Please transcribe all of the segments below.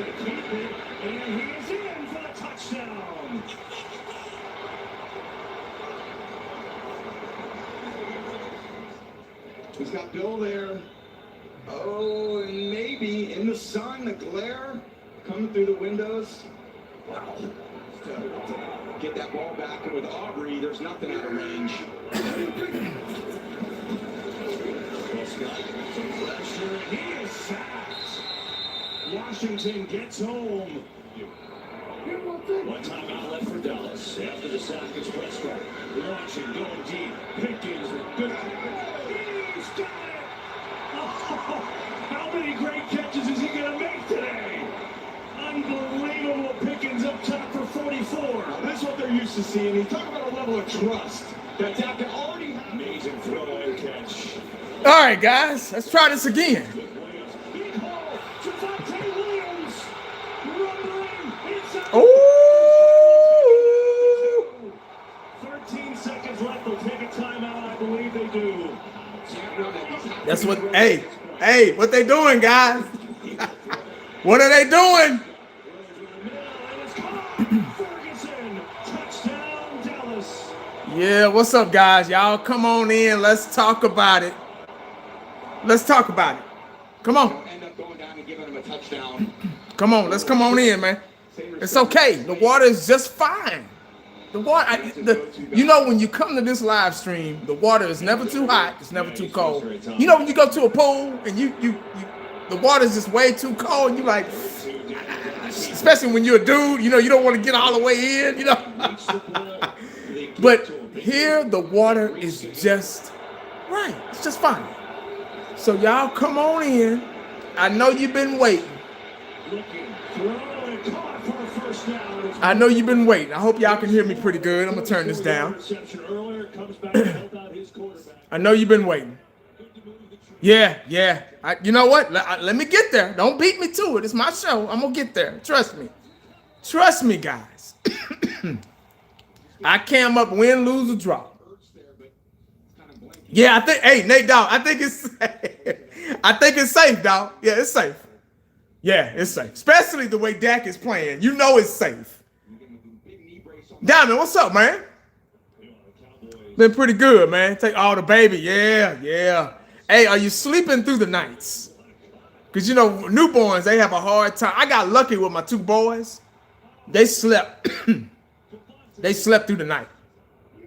going to keep it, and he's in for the touchdown. He's got Bill there. Oh, and maybe in the sun, the glare coming through the windows. Wow. To get that ball back, and with Aubrey, there's nothing out of range. He is sacked. Washington gets home. One timeout left for Dallas. After the sack, it's Prescott. Launching, going deep. Pickens, good. He's got it. Oh, how many great catches is he going to make today? Unbelievable. Pickens up top for 44. That's what they're used to seeing. You talk about a level of trust that Dak can already have. Amazing throw and catch. All right, guys, let's try this again. Big hole. Javonte Williams. Rumbling inside. Ooh. 13 seconds left. They'll take a timeout. I believe they do. That's what, hey, what they doing, guys? What are they doing? Ferguson. Touchdown, Dallas. Yeah, what's up, guys? Y'all come on in. Let's talk about it. Let's talk about it. Come on. End up going down and giving him a touchdown. Come on. Let's come on in, man. It's okay. The water is just fine. The water, you know, when you come to this live stream, the water is never too hot. It's never too cold. You know, when you go to a pool and the water is just way too cold, and you like, especially when you're a dude, you know, you don't want to get all the way in, you know. But here, the water is just right. It's just fine. So y'all come on in. I know you've been waiting. I know you've been waiting. I hope y'all can hear me pretty good. I'm going to turn this down. I know you've been waiting. Yeah. You know what? Let me get there. Don't beat me to it. It's my show. I'm going to get there. Trust me. Trust me, guys. I came up win, lose, or draw. Yeah, I think, hey, Nate, dog, I think it's safe, dog. Yeah, it's safe. Yeah, it's safe. Especially the way Dak is playing. You know it's safe. Diamond, what's up, man? Been pretty good, man. Take all the baby. Yeah. Hey, are you sleeping through the nights? Because, you know, newborns, they have a hard time. I got lucky with my two boys. They slept. They slept through the night.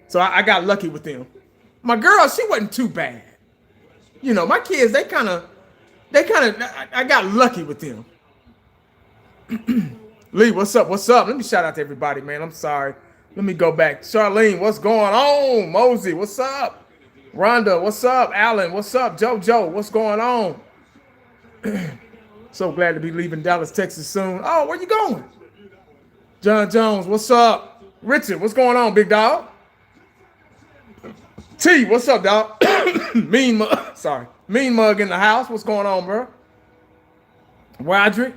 So I got lucky with them. My girl, she wasn't too bad. You know, my kids, they kind of, I got lucky with them. Lee, what's up? Let me shout out to everybody, man. I'm sorry. Let me go back. Charlene, what's going on? Mosey, what's up? Rhonda, what's up? Alan, what's up? JoJo, what's going on? So glad to be leaving Dallas, Texas soon. Oh, where you going? John Jones, what's up? Richard, what's going on, big dog? T, what's up, dog? Mean Mug in the house. What's going on, bro? Roderick.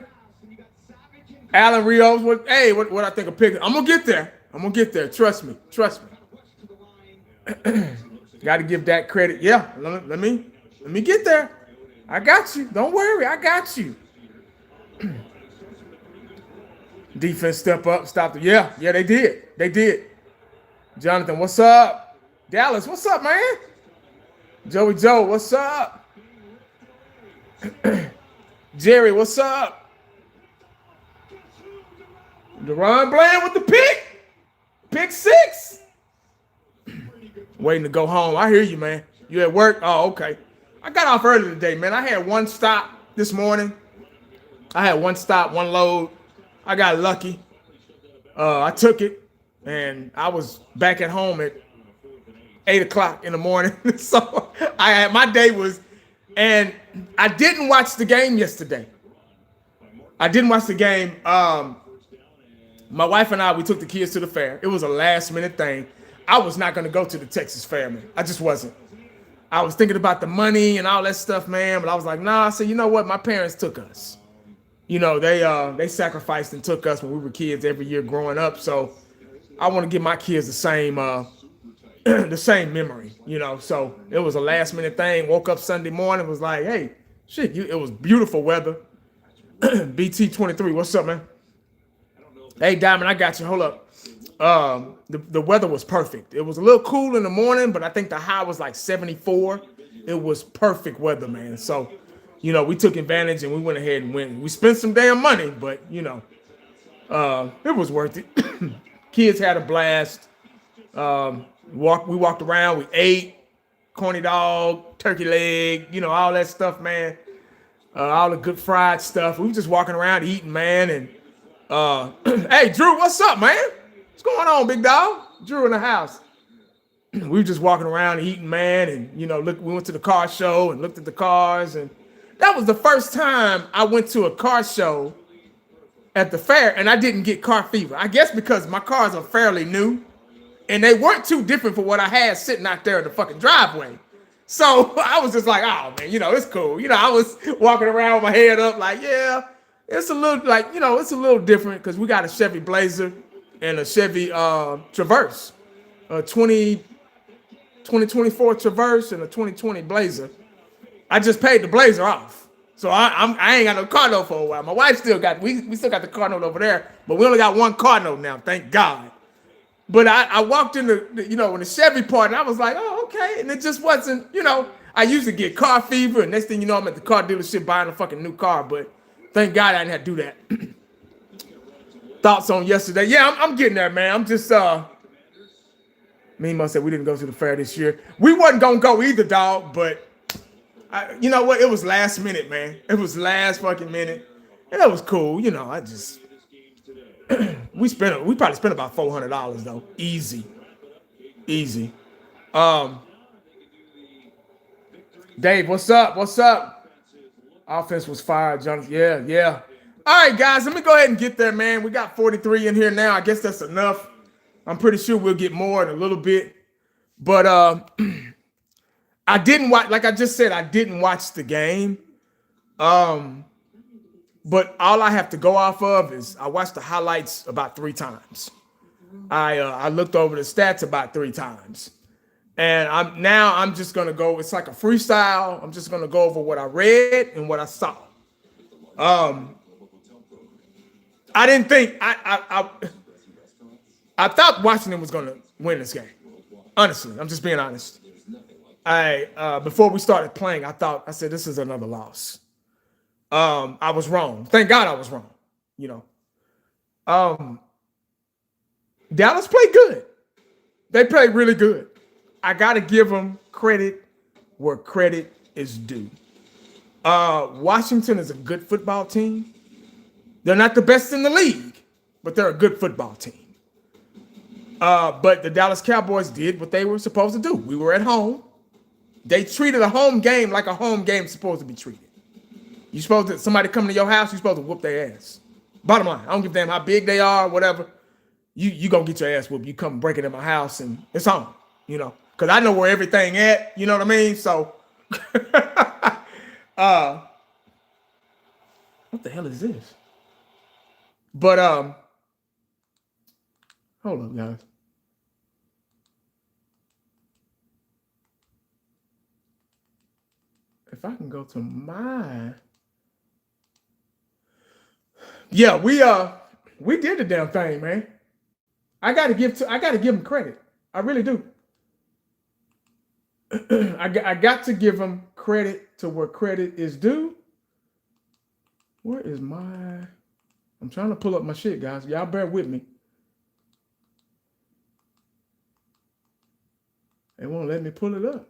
Alan Rios, what I think of picking. I'm gonna get there. Trust me. Got to give that credit. Yeah, let me get there. I got you. Don't worry, I got you. Defense step up, stop the. Yeah, they did. Jonathan, what's up? Dallas, what's up, man? Joey Joe, what's up? Jerry, what's up? Deron Bland with the pick six. Waiting to go home. I hear you, man. You at work? Oh, okay. I got off early today, man. I had one stop this morning. I had one stop, one load. I got lucky. I took it, and I was back at home at 8 o'clock in the morning. So my day was, and I didn't watch the game yesterday. My wife and I, we took the kids to the fair. It was a last minute thing. I was not going to go to the Texas Fair, man. I just wasn't. I was thinking about the money and all that stuff, man. But I was like, nah. I said, you know what? My parents took us. You know, they sacrificed and took us when we were kids every year growing up. So I want to give my kids the same the same memory, you know. So it was a last minute thing. Woke up Sunday morning, was like, hey, shit, it was beautiful weather. BT23, what's up, man? Hey, Diamond, I got you. Hold up. The weather was perfect. It was a little cool in the morning, but I think the high was like 74. It was perfect weather, man. So, we took advantage and we went ahead and went. We spent some damn money, but it was worth it. Kids had a blast. We walked around. We ate corny dog, turkey leg, all that stuff, man. All the good fried stuff. We were just walking around eating, man. And hey, Drew, what's up, man? What's going on, big dog? Drew in the house. We were just walking around eating, man. And look, we went to the car show and looked at the cars. And that was the first time I went to a car show at the fair, and I didn't get car fever. I guess because my cars are fairly new, and they weren't too different from what I had sitting out there in the fucking driveway. So I was just like, oh man, it's cool. I was walking around with my head up, like, yeah, it's a little like, it's a little different because we got a Chevy Blazer and a Chevy Traverse, a 2024 Traverse and a 2020 Blazer. I just paid the Blazer off. So I ain't got no car note for a while. My wife still got, we still got the car note over there, but we only got one car note now, thank God. But I walked in in the Chevy part, and I was like, oh, okay. And it just wasn't, I used to get car fever, and next thing you know, I'm at the car dealership buying a fucking new car. But thank God I didn't have to do that. Thoughts on yesterday? Yeah, I'm getting there, man. I'm just, me and Mo said we didn't go to the fair this year. We wasn't going to go either, dog, but you know what? It was last minute, man. It was last fucking minute. And that was cool. I just... we probably spent about $400 though. Easy. Dave, what's up? Offense was fired, Jonathan. Yeah. All right, guys, let me go ahead and get there, man. We got 43 in here now. I guess that's enough. I'm pretty sure we'll get more in a little bit. But I didn't watch, like I just said, I didn't watch the game. But all I have to go off of is I watched the highlights about 3 times. I looked over the stats about 3 times. And I'm just gonna go, it's like a freestyle. I'm just gonna go over what I read and what I saw. I didn't think I thought Washington was gonna win this game. Honestly, I'm just being honest. Before we started playing, I said this is another loss. I was wrong. Thank God I was wrong. Dallas played good. They played really good. I got to give them credit where credit is due. Washington is a good football team. They're not the best in the league, but they're a good football team. But the Dallas Cowboys did what they were supposed to do. We were at home. They treated a home game like a home game is supposed to be treated. You supposed to, somebody coming to your house, you're supposed to whoop their ass. Bottom line, I don't give a damn how big they are, whatever. You gonna get your ass whooped. You come breaking in my house and it's on, because I know where everything at, you know what I mean? So, what the hell is this? But, hold up, guys. If I can go to my... Yeah, we did the damn thing, man. I gotta give them credit. I really do. I got to give them credit to where credit is due. Where is my... I'm trying to pull up my shit, guys. Y'all bear with me. They won't let me pull it up.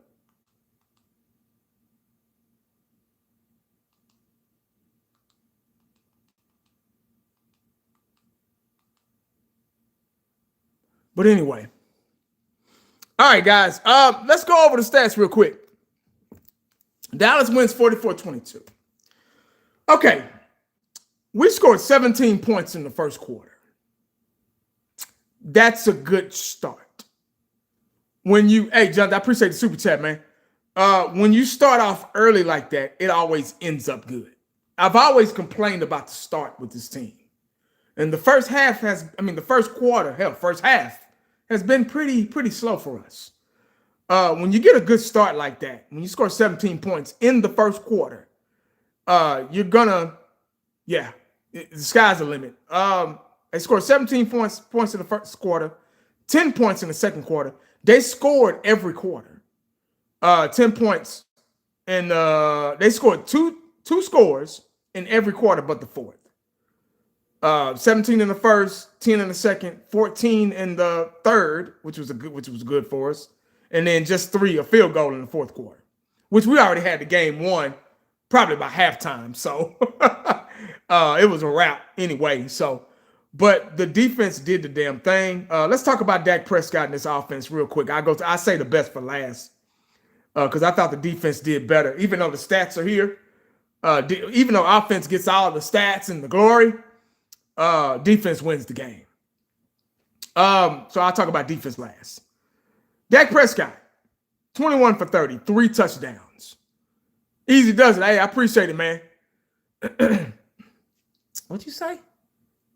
But anyway. All right, guys. Let's go over the stats real quick. Dallas wins 44-22. Okay. We scored 17 points in the first quarter. That's a good start. Hey, John, I appreciate the super chat, man. When you start off early like that, it always ends up good. I've always complained about the start with this team. And the first half first half has been pretty slow for us. When you get a good start like that, when you score 17 points in the first quarter, you're gonna Yeah, the sky's the limit. They scored 17 points in the first quarter, 10 points in the second quarter. They scored every quarter. 10 points, and they scored two scores in every quarter but the fourth. 17 in the first, 10 in the second, 14 in the third, which was good for us, and then just a field goal in the fourth quarter, which we already had the game won probably by halftime. So it was a wrap anyway. So, but the defense did the damn thing. Let's talk about Dak Prescott and this offense real quick. I say the best for last because I thought the defense did better, even though the stats are here. Even though offense gets all the stats and the glory, defense wins the game. So I'll talk about defense last. Dak Prescott, 21 for 30, 3 touchdowns. Easy does it. Hey, I appreciate it, man. What'd you say?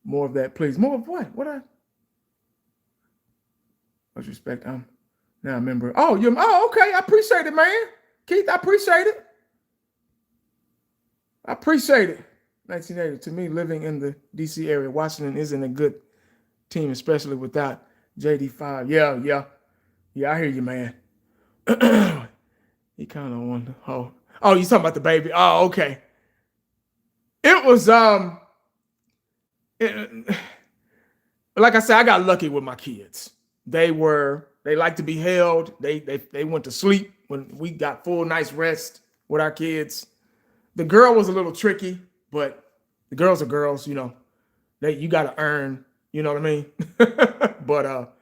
More of that, please. More of what? Much respect. Now I remember. Oh, okay. I appreciate it, man. Keith, I appreciate it. 1980. To me, living in the D.C. area, Washington isn't a good team, especially without JD5. Yeah. I hear you, man. He kind of won. Oh, you talking about the baby? Oh, okay. It was like I said, I got lucky with my kids. They like to be held. They went to sleep when we got full night's rest with our kids. The girl was a little tricky, but the girls are girls, you know. You got to earn, you know what I mean? But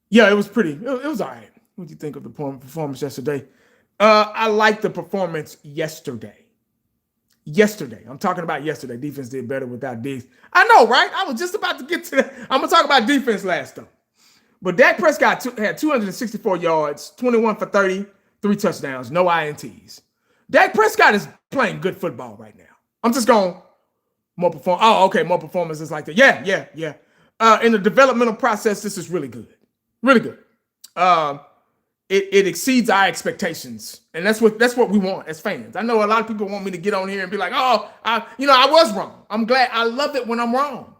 yeah, it was pretty. It was all right. What do you think of the performance yesterday? I liked the performance yesterday. I'm talking about yesterday. Defense did better without Diggs. I know, right? I was just about to get to that. I'm going to talk about defense last, though. But Dak Prescott had 264 yards, 21 for 30, 3 touchdowns, no INTs. Dak Prescott is playing good football right now. I'm just going more performances like that. Yeah. In the developmental process, this is really good. Really good. It exceeds our expectations. And that's what we want as fans. I know a lot of people want me to get on here and be like, I was wrong. I'm glad. I love it when I'm wrong.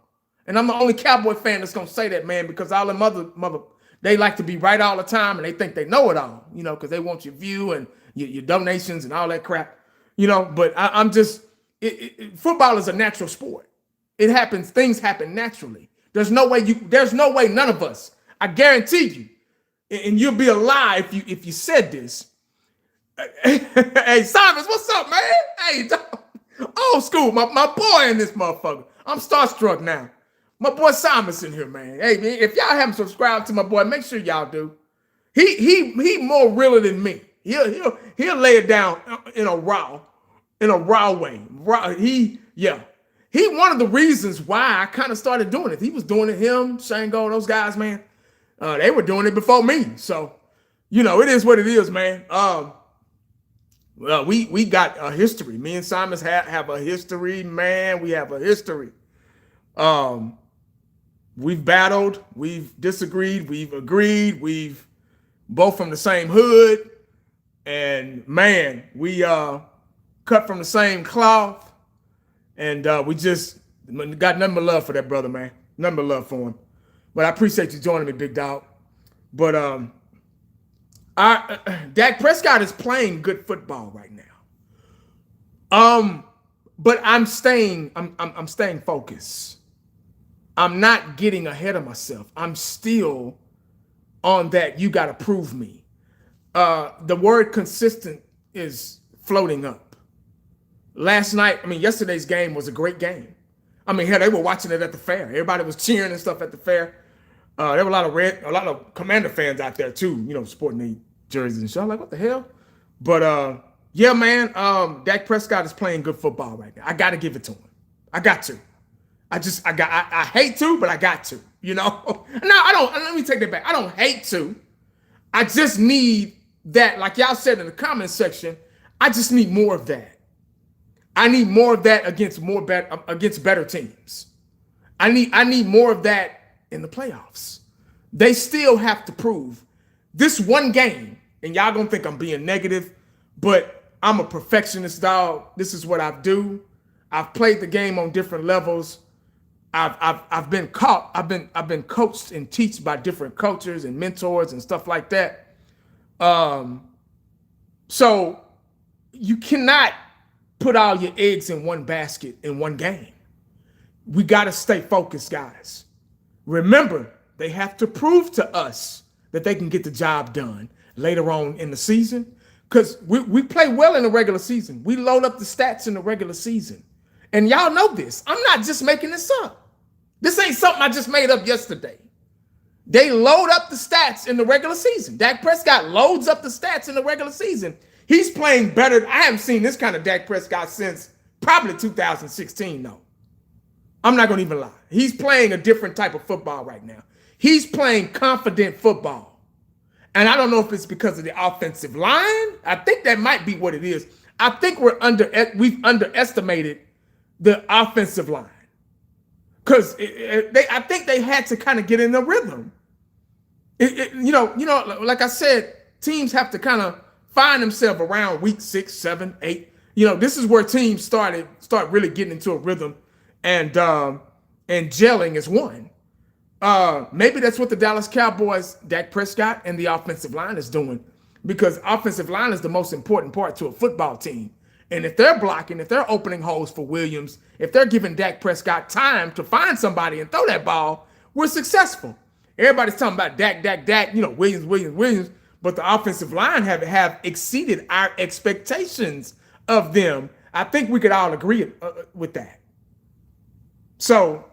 And I'm the only Cowboy fan that's going to say that, man, because all the mother, they like to be right all the time and they think they know it all, you know, because they want your view and your donations and all that crap, you know. But I'm just, football is a natural sport. It happens. Things happen naturally. There's no way none of us, I guarantee you, and you'll be a lie if you said this. Hey, Simons, what's up, man? Hey, old school, my boy in this motherfucker. I'm starstruck now. My boy Simons in here, man. Hey, man, if y'all haven't subscribed to my boy, make sure y'all do. He more realer than me. He'll lay it down in a raw way. He one of the reasons why I kind of started doing it. He was doing it. Him, Shane Gold, those guys, man. They were doing it before me. So, you know, it is what it is, man. Well, we got a history. Me and Simons have a history, man. We have a history. We've battled, we've disagreed, we've agreed, we've both from the same hood, and man, we cut from the same cloth, and we just got nothing but love for that brother, man. Nothing but love for him. But I appreciate you joining me, big dog. But Dak Prescott is playing good football right now. But I'm staying focused. I'm not getting ahead of myself. I'm still on that. You got to prove me. The word consistent is floating up. Yesterday's game was a great game. I mean, hell, they were watching it at the fair. Everybody was cheering and stuff at the fair. There were a lot of Commander fans out there too, you know, sporting their jerseys and shit. I'm like, what the hell? But yeah, man, Dak Prescott is playing good football right now. I got to give it to him. I got to. I hate to, but I got to, you know. No, I don't. Let me take that back. I don't hate to. I just need that, like y'all said in the comment section. I just need more of that. I need more of that against better teams. I need more of that in the playoffs. They still have to prove this one game, and y'all gonna think I'm being negative, but I'm a perfectionist, dog. This is what I do. I've played the game on different levels. I've been coached and taught by different coaches and mentors and stuff like that. So you cannot put all your eggs in one basket in one game. We got to stay focused, guys. Remember, they have to prove to us that they can get the job done later on in the season, because we play well in the regular season. We load up the stats in the regular season. And y'all know this. I'm not just making this up. This ain't something I just made up yesterday. They load up the stats in the regular season. Dak Prescott loads up the stats in the regular season. He's playing better. I haven't seen this kind of Dak Prescott since probably 2016, though. I'm not going to even lie. He's playing a different type of football right now. He's playing confident football. And I don't know if it's because of the offensive line. I think that might be what it is. I think we've underestimated the offensive line. Because I think they had to kind of get in a rhythm. Like I said, teams have to kind of find themselves around week 6, 7, 8. This is where teams start really getting into a rhythm, and gelling is one. Maybe that's what the Dallas Cowboys, Dak Prescott, and the offensive line is doing, because offensive line is the most important part to a football team. And if they're blocking, if they're opening holes for Williams, if they're giving Dak Prescott time to find somebody and throw that ball, we're successful. Everybody's talking about Dak, Williams, but the offensive line have exceeded our expectations of them. I think we could all agree with that. So,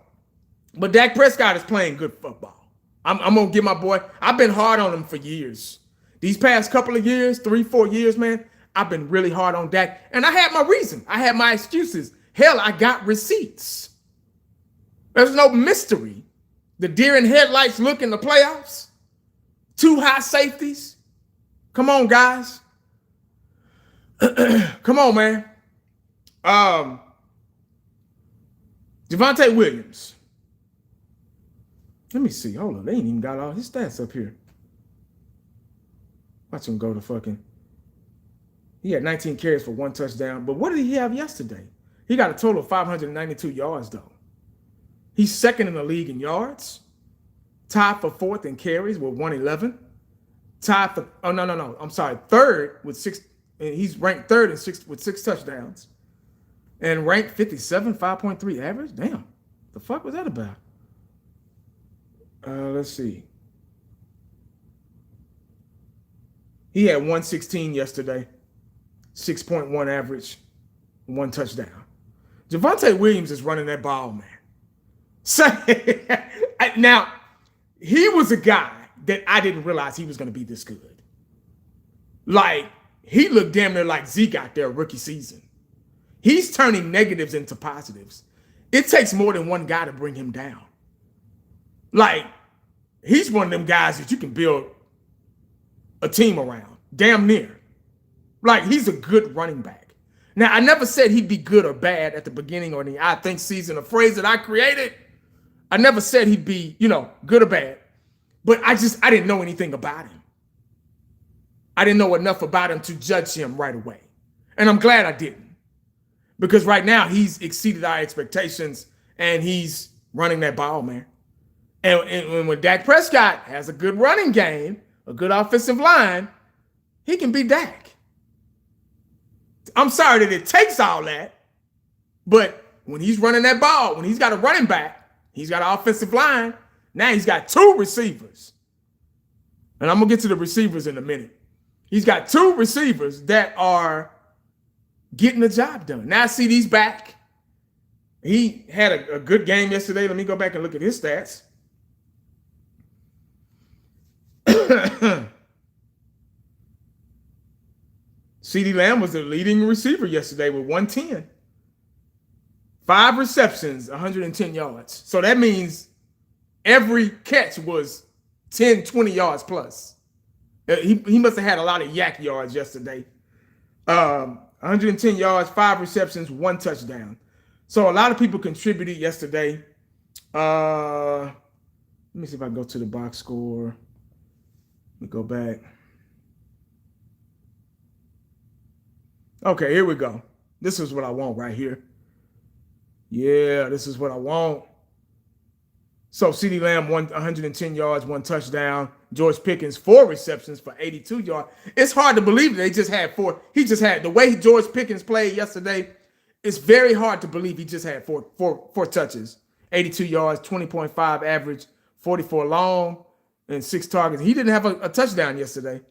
but Dak Prescott is playing good football. I'm going to give my boy, I've been hard on him for years. These past couple of years, 3-4 years, man, I've been really hard on Dak. And I had my reason. I had my excuses. Hell, I got receipts. There's no mystery. The deer in headlights look in the playoffs. 2 high safeties. Come on, guys. Come on, man. Javonte Williams. Let me see. Hold on. They ain't even got all his stats up here. Watch him go to fucking. He had 19 carries for 1 touchdown. But what did he have yesterday? He got a total of 592 yards, though. He's second in the league in yards. Tied for 4th in carries with 111. Tied for, third with 6. He's ranked third with 6 touchdowns. And ranked 57, 5.3 average. Damn. The fuck was that about? Let's see. He had 116 yesterday. 6.1 average, 1 touchdown. Javonte Williams is running that ball, man. So, now, he was a guy that I didn't realize he was going to be this good. Like, he looked damn near like Zeke out there rookie season. He's turning negatives into positives. It takes more than one guy to bring him down. Like, he's one of them guys that you can build a team around, damn near. Like, he's a good running back. Now, I never said he'd be good or bad at the beginning or the I think season, a phrase that I created. I never said he'd be, good or bad. But I didn't know anything about him. I didn't know enough about him to judge him right away. And I'm glad I didn't. Because right now, he's exceeded our expectations, and he's running that ball, man. And when Dak Prescott has a good running game, a good offensive line, he can beat Dak. I'm sorry that it takes all that, but when he's running that ball, when he's got a running back, he's got an offensive line, now he's got 2 receivers. And I'm going to get to the receivers in a minute. He's got 2 receivers that are getting the job done. Now CD's back. He had a good game yesterday. Let me go back and look at his stats. CeeDee Lamb was the leading receiver yesterday with 110. 5 receptions, 110 yards. So that means every catch was 10, 20 yards plus. He must have had a lot of yak yards yesterday. 110 yards, 5 receptions, 1 touchdown. So a lot of people contributed yesterday. Let me see if I can go to the box score. Let me go back. Okay, here we go. This is what I want right here. Yeah, this is what I want. So CeeDee Lamb, 110 yards, 1 touchdown. George Pickens, 4 receptions for 82 yards. It's hard to believe that they just had 4. He just had the way George Pickens played yesterday. It's very hard to believe he just had four touches, 82 yards, 20.5 average, 44 long, and 6 targets. He didn't have a touchdown yesterday.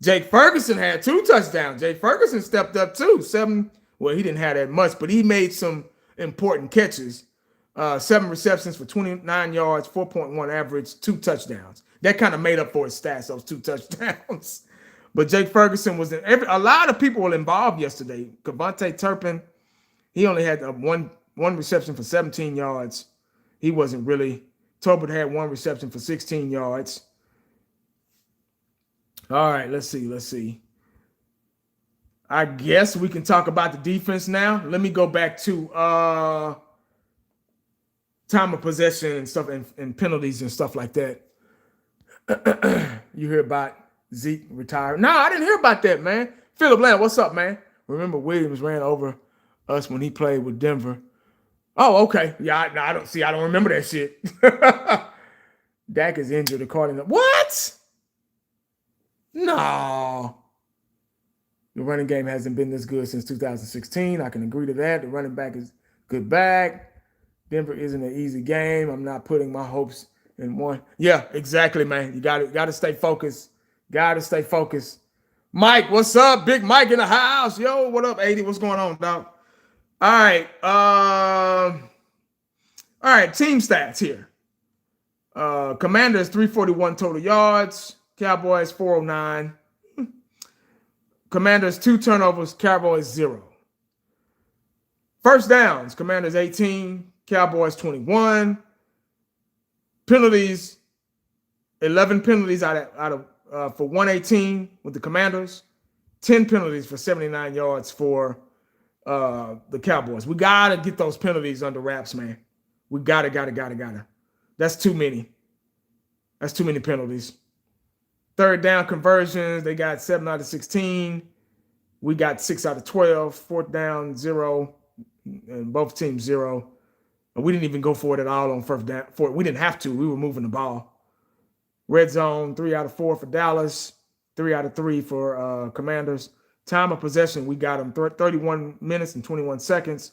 Jake Ferguson had 2 touchdowns. Jake Ferguson stepped up too. 7. Well, he didn't have that much, but he made some important catches. 7 receptions for 29 yards, 4.1 average, 2 touchdowns. That kind of made up for his stats, those 2 touchdowns. But Jake Ferguson was in a lot of people were involved yesterday. Kevontae Turpin, he only had one reception for 17 yards. He wasn't really. Tobin had 1 reception for 16 yards. All right, let's see. I guess we can talk about the defense now. Let me go back to time of possession and stuff and penalties and stuff like that. You hear about Zeke retiring? No, I didn't hear about that, man. Philip Land, what's up, man? Remember Williams ran over us when he played with Denver. Oh, okay. Yeah, I don't remember that shit. Dak is injured according to what? No. The running game hasn't been this good since 2016. I can agree to that. The running back is good back. Denver isn't an easy game. I'm not putting my hopes in one. Yeah, exactly, man. You got to stay focused. Got to stay focused. Mike, what's up? Big Mike in the house. Yo, what up, 80? What's going on, dog? All right. All right, team stats here. Commanders 341 total yards. Cowboys 409. Commanders 2 turnovers. Cowboys 0. First downs. Commanders 18. Cowboys 21. Penalties, 11 penalties out of for 118 with the Commanders. 10 penalties for 79 yards for the Cowboys. We gotta get those penalties under wraps, man. We gotta. That's too many. That's too many penalties. Third down conversions, they got 7 out of 16. We got 6 out of 12. Fourth down, 0. And both teams 0. We didn't even go for it at all on first down. We didn't have to. We were moving the ball. Red zone, 3 out of 4 for Dallas. 3 out of 3 for Commanders. Time of possession, we got them 31 minutes and 21 seconds.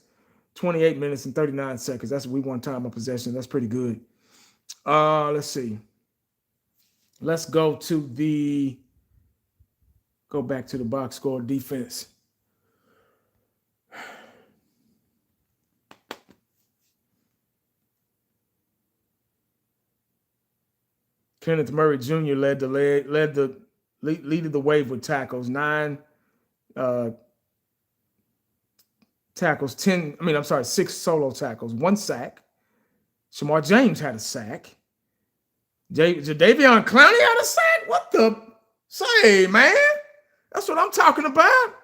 28 minutes and 39 seconds. That's what we won time of possession. That's pretty good. Let's see. Let's go back to the box score defense. Kenneth Murray Jr. led the wave with tackles. 9 tackles, 6 solo tackles, 1 sack. Shamar James had a sack. Jadeveon Clowney had a sack? What the? Say, man. That's what I'm talking about.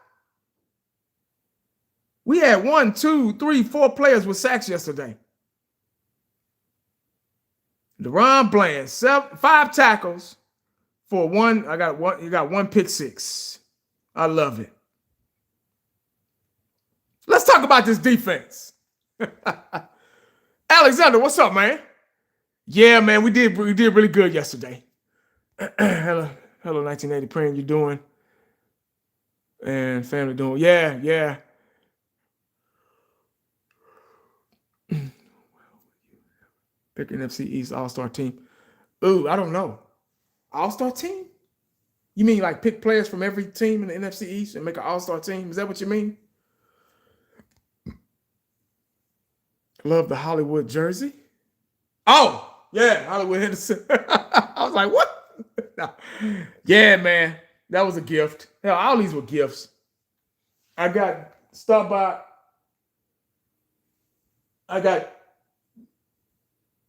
We had 1, 2, 3, 4 players with sacks yesterday. Deron Bland, 5 tackles for 1. You got 1 pick 6. I love it. Let's talk about this defense. Alexander, what's up, man? Yeah, man, we did really good yesterday. Hello, 1980 praying you doing? And family doing? Yeah. Pick NFC East All-Star team. Ooh, I don't know. All-Star team? You mean like pick players from every team in the NFC East and make an All-Star team? Is that what you mean? Love the Hollywood jersey. Oh, yeah, Hollywood Henderson. I was like, what? No. Yeah, man, that was a gift. Hell, all these were gifts. I got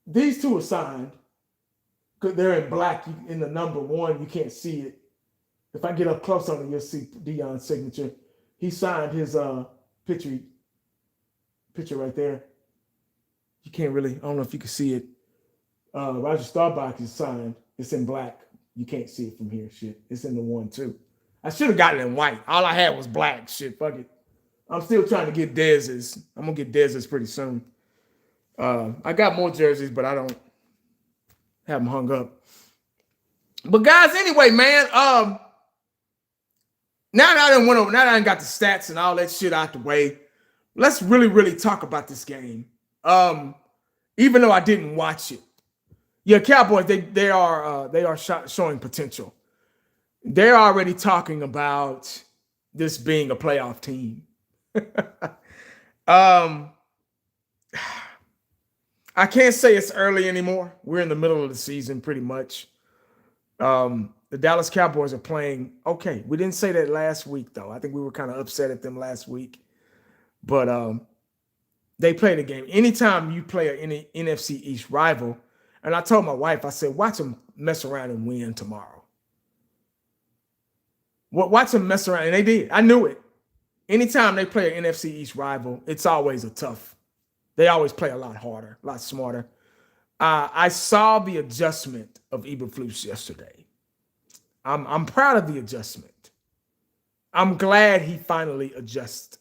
these 2 are signed. They're in black. In the number 1, you can't see it. If I get up close on it, you'll see Dion's signature. He signed his picture right there. You can't really, I don't know if you can see it. Roger Staubach is signed. It's in black. You can't see it from here. Shit. It's in the 1 too. I should have gotten it in white. All I had was black. Shit, fuck it. I'm still trying to get Dez's. I'm gonna get Dez's pretty soon. I got more jerseys, but I don't have them hung up. But guys, anyway, man. Now that I done went over, now that I done got the stats and all that shit out the way, let's really, really talk about this game. Even though I didn't watch it, yeah, Cowboys they are showing potential. They're already talking about this being a playoff team. I can't say it's early anymore. We're in the middle of the season, pretty much. The Dallas Cowboys are playing okay. We didn't say that last week, though. I think we were kind of upset at them last week. But they played a game. Anytime you play an NFC East rival, and I told my wife, I said, watch them mess around and win tomorrow. Watch them mess around, and they did. I knew it. Anytime they play an NFC East rival, it's always a tough. They always play a lot harder, a lot smarter. I saw the adjustment of Eberflus yesterday. I'm proud of the adjustment. I'm glad he finally adjusted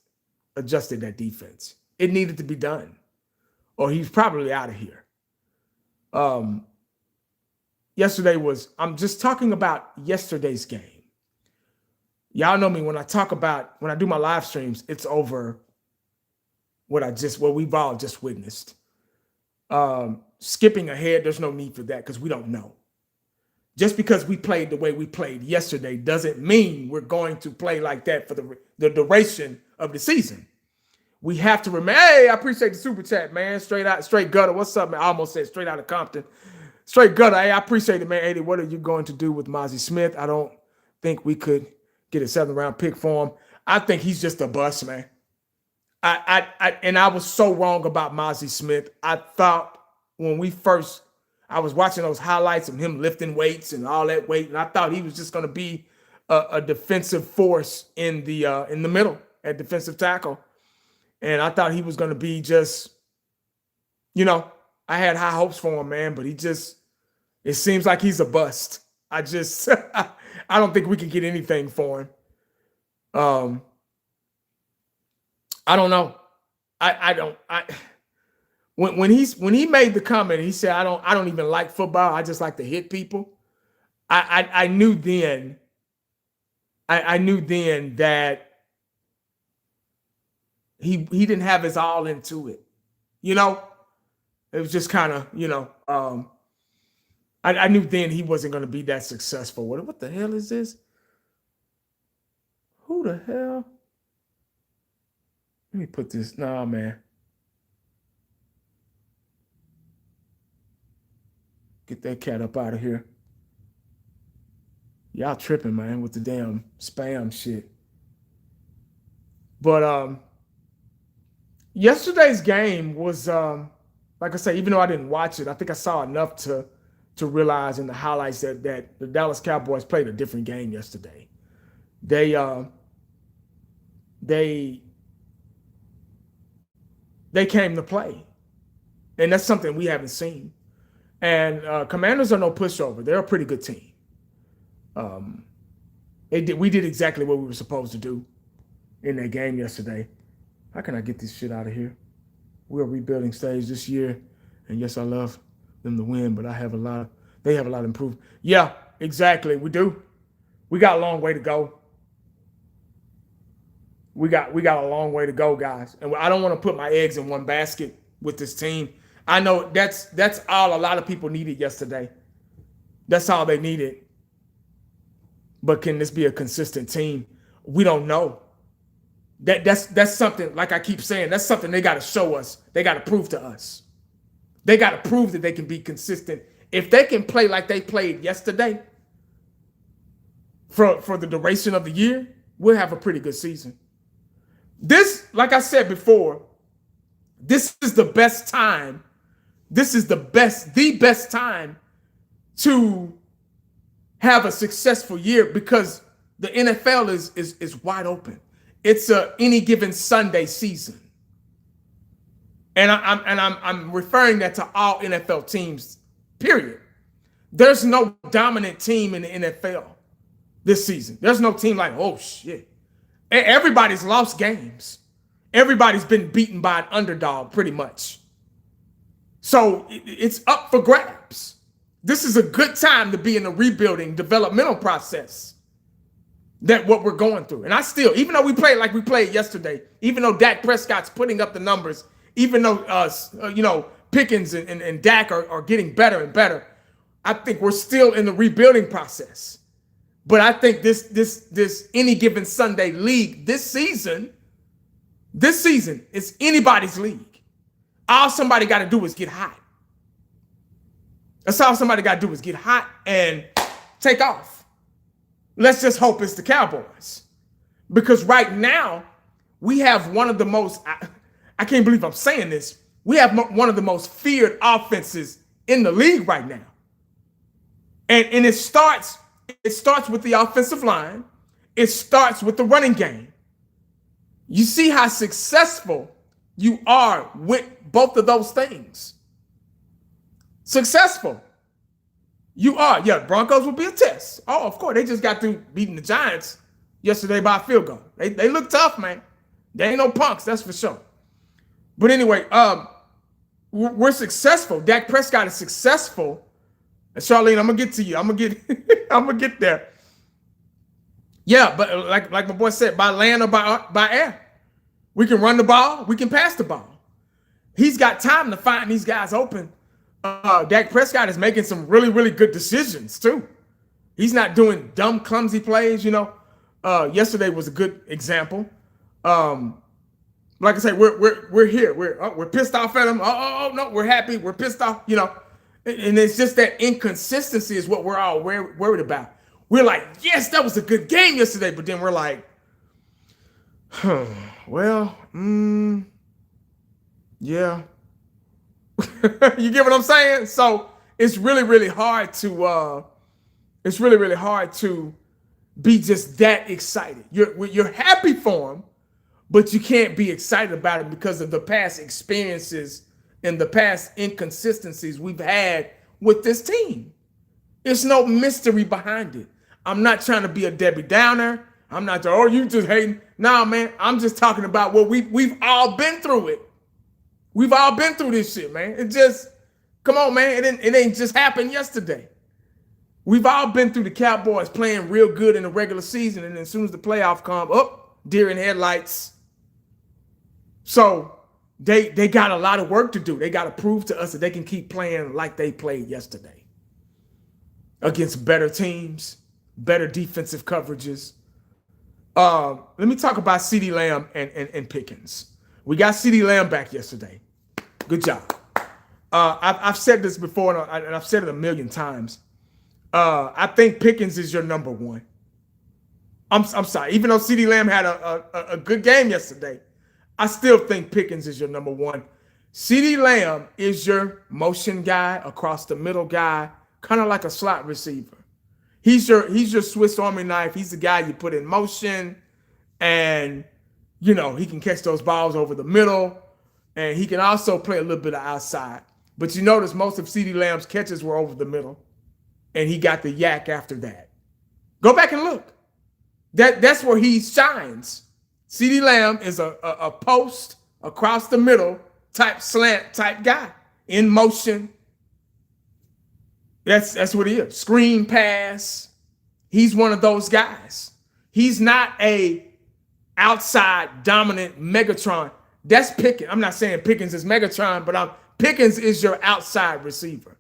that defense. It needed to be done, or he's probably out of here. I'm just talking about yesterday's game. Y'all know me when I do my live streams, it's over what we've all just witnessed. Skipping ahead, there's no need for that because we don't know. Just because we played the way we played yesterday doesn't mean we're going to play like that for the duration of the season. We have to remember, hey, I appreciate the super chat, man. Straight gutter. What's up, man? I almost said straight out of Compton. Straight gutter. Hey, I appreciate it, man. 80, what are you going to do with Mozzie Smith? I don't think we could get a 7th round pick for him. I think he's just a bust, man. I was so wrong about Mozzie Smith. I thought when I was watching those highlights of him lifting weights and all that weight, and I thought he was just going to be a defensive force in the middle at defensive tackle. And I thought he was going to be just, I had high hopes for him, man, but it seems like he's a bust. I don't think we can get anything for him. I don't know. When he made the comment, he said, I don't even like football. I just like to hit people. I knew then that he didn't have his all into it. It was just kind of, I knew then he wasn't going to be that successful. What the hell is this? Who the hell? Let me put this. Nah, man. Get that cat up out of here. Y'all tripping, man, with the damn spam shit. But yesterday's game was, like I say, even though I didn't watch it, I think I saw enough to realize in the highlights that the Dallas Cowboys played a different game yesterday. They came to play, and that's something we haven't seen. And Commanders are no pushover. They're a pretty good team. We did exactly what we were supposed to do in that game yesterday. How can I get this shit out of here? We're a rebuilding stage this year, and yes, I love them to win, but they have a lot of improvement. Yeah, exactly. We do. We got a long way to go. We got a long way to go, guys. And I don't want to put my eggs in one basket with this team. I know that's all a lot of people needed yesterday. That's all they needed. But can this be a consistent team? We don't know. That's something, like I keep saying, that's something they got to show us. They got to prove to us. They got to prove that they can be consistent. If they can play like they played yesterday for the duration of the year, we'll have a pretty good season. This, like I said before, this is the best time. This is the best time to have a successful year because the NFL is wide open. It's a any given Sunday season. And I'm referring that to all NFL teams, period. There's no dominant team in the NFL this season. There's no team like, oh shit. Everybody's lost games. Everybody's been beaten by an underdog pretty much. So it's up for grabs. This is a good time to be in a rebuilding developmental process. That what we're going through. And I still, even though we played like we played yesterday, even though Dak Prescott's putting up the numbers, even though Pickens and Dak are getting better and better, I think we're still in the rebuilding process. But I think this any given Sunday league this season is anybody's league. All somebody got to do is get hot. That's all somebody got to do is get hot and take off. Let's just hope it's the Cowboys. Because right now, we have one of the most, I can't believe I'm saying this, we have one of the most feared offenses in the league right now. And it starts with the offensive line. It starts with the running game. You see how successful you are with both of those things. Successful. You are. Yeah, Broncos will be a test. Oh, of course. They just got through beating the Giants yesterday by a field goal. They look tough, man. They ain't no punks, that's for sure. But anyway, we're successful. Dak Prescott is successful. And Charlene, I'm gonna get to you. I'm gonna get there. Yeah, but like my boy said, by land or by air. We can run the ball, we can pass the ball. He's got time to find these guys open. Dak Prescott is making some really, really good decisions too. He's not doing dumb, clumsy plays. Yesterday was a good example. Like I say, we're here. We're pissed off at him. Oh no, we're happy. We're pissed off. And it's just that inconsistency is what we're all worried about. We're like, yes, that was a good game yesterday, but then we're like, yeah. You get what I'm saying? So it's really, really hard to be just that excited. You're happy for him, but you can't be excited about it because of the past experiences and the past inconsistencies we've had with this team. There's no mystery behind it. I'm not trying to be a Debbie Downer. I'm not, you just hating. Nah, man, I'm just talking about what we've all been through it. We've all been through this shit, man. It just, come on, man. It ain't just happened yesterday. We've all been through the Cowboys playing real good in the regular season, and then as soon as the playoff come, deer in headlights. So they got a lot of work to do. They got to prove to us that they can keep playing like they played yesterday against better teams, better defensive coverages. Let me talk about CeeDee Lamb and Pickens. We got CeeDee Lamb back yesterday. Good job. I've said this before, and I've said it a million times. I think Pickens is your number one. I'm sorry. Even though CeeDee Lamb had a good game yesterday, I still think Pickens is your number one. CeeDee Lamb is your motion guy, across the middle guy, kind of like a slot receiver. He's your Swiss Army knife. He's the guy you put in motion, and he can catch those balls over the middle, and he can also play a little bit of outside. But you notice most of CeeDee Lamb's catches were over the middle, and he got the yak after that. Go back and look. That's where he shines. CeeDee Lamb is a post across the middle type slant type guy in motion. That's what he is. Screen pass. He's one of those guys. He's not a outside dominant Megatron. That's Pickens. I'm not saying Pickens is Megatron, but Pickens is your outside receiver.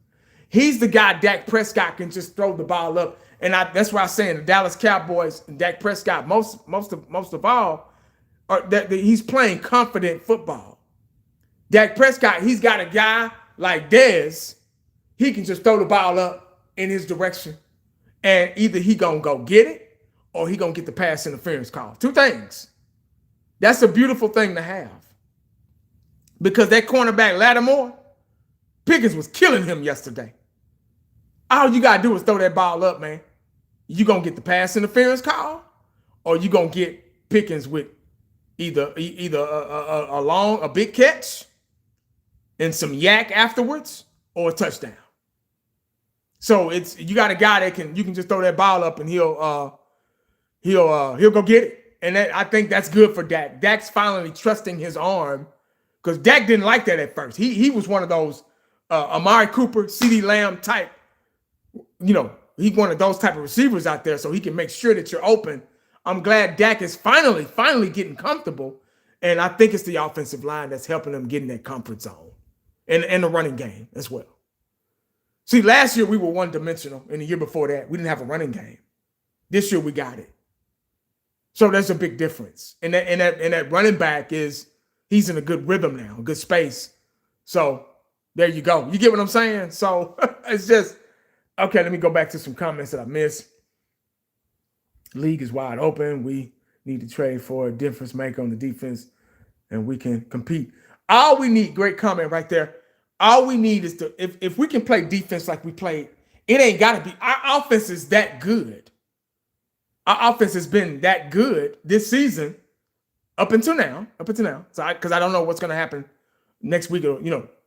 He's the guy Dak Prescott can just throw the ball up. And that's why I'm saying the Dallas Cowboys and Dak Prescott, most of all, that he's playing confident football. Dak Prescott, he's got a guy like Dez. He can just throw the ball up in his direction, and either he gonna go get it or he gonna get the pass interference call. Two things. That's a beautiful thing to have, because that cornerback Lattimore, Pickens was killing him yesterday. All you gotta do is throw that ball up, man. You gonna get the pass interference call, or you gonna get Pickens with either a big catch and some yak afterwards, or a touchdown. So you got a guy that you can just throw that ball up and he'll go get it. And I think that's good for Dak. Dak's finally trusting his arm because Dak didn't like that at first. He was one of those Amari Cooper, CeeDee Lamb type, he one of those type of receivers out there so he can make sure that you're open. I'm glad Dak is finally getting comfortable. And I think it's the offensive line that's helping him get in that comfort zone and the running game as well. See, last year we were one-dimensional, and the year before that, we didn't have a running game. This year we got it. So there's a big difference. And that running back he's in a good rhythm now, a good space. So there you go. You get what I'm saying? So it's just, okay, let me go back to some comments that I missed. League is wide open. We need to trade for a difference maker on the defense, and we can compete. All we need, great comment right there. All we need is if we can play defense like we played, it ain't got to be. Our offense is that good. Our offense has been that good this season up until now. So because I don't know what's going to happen next week or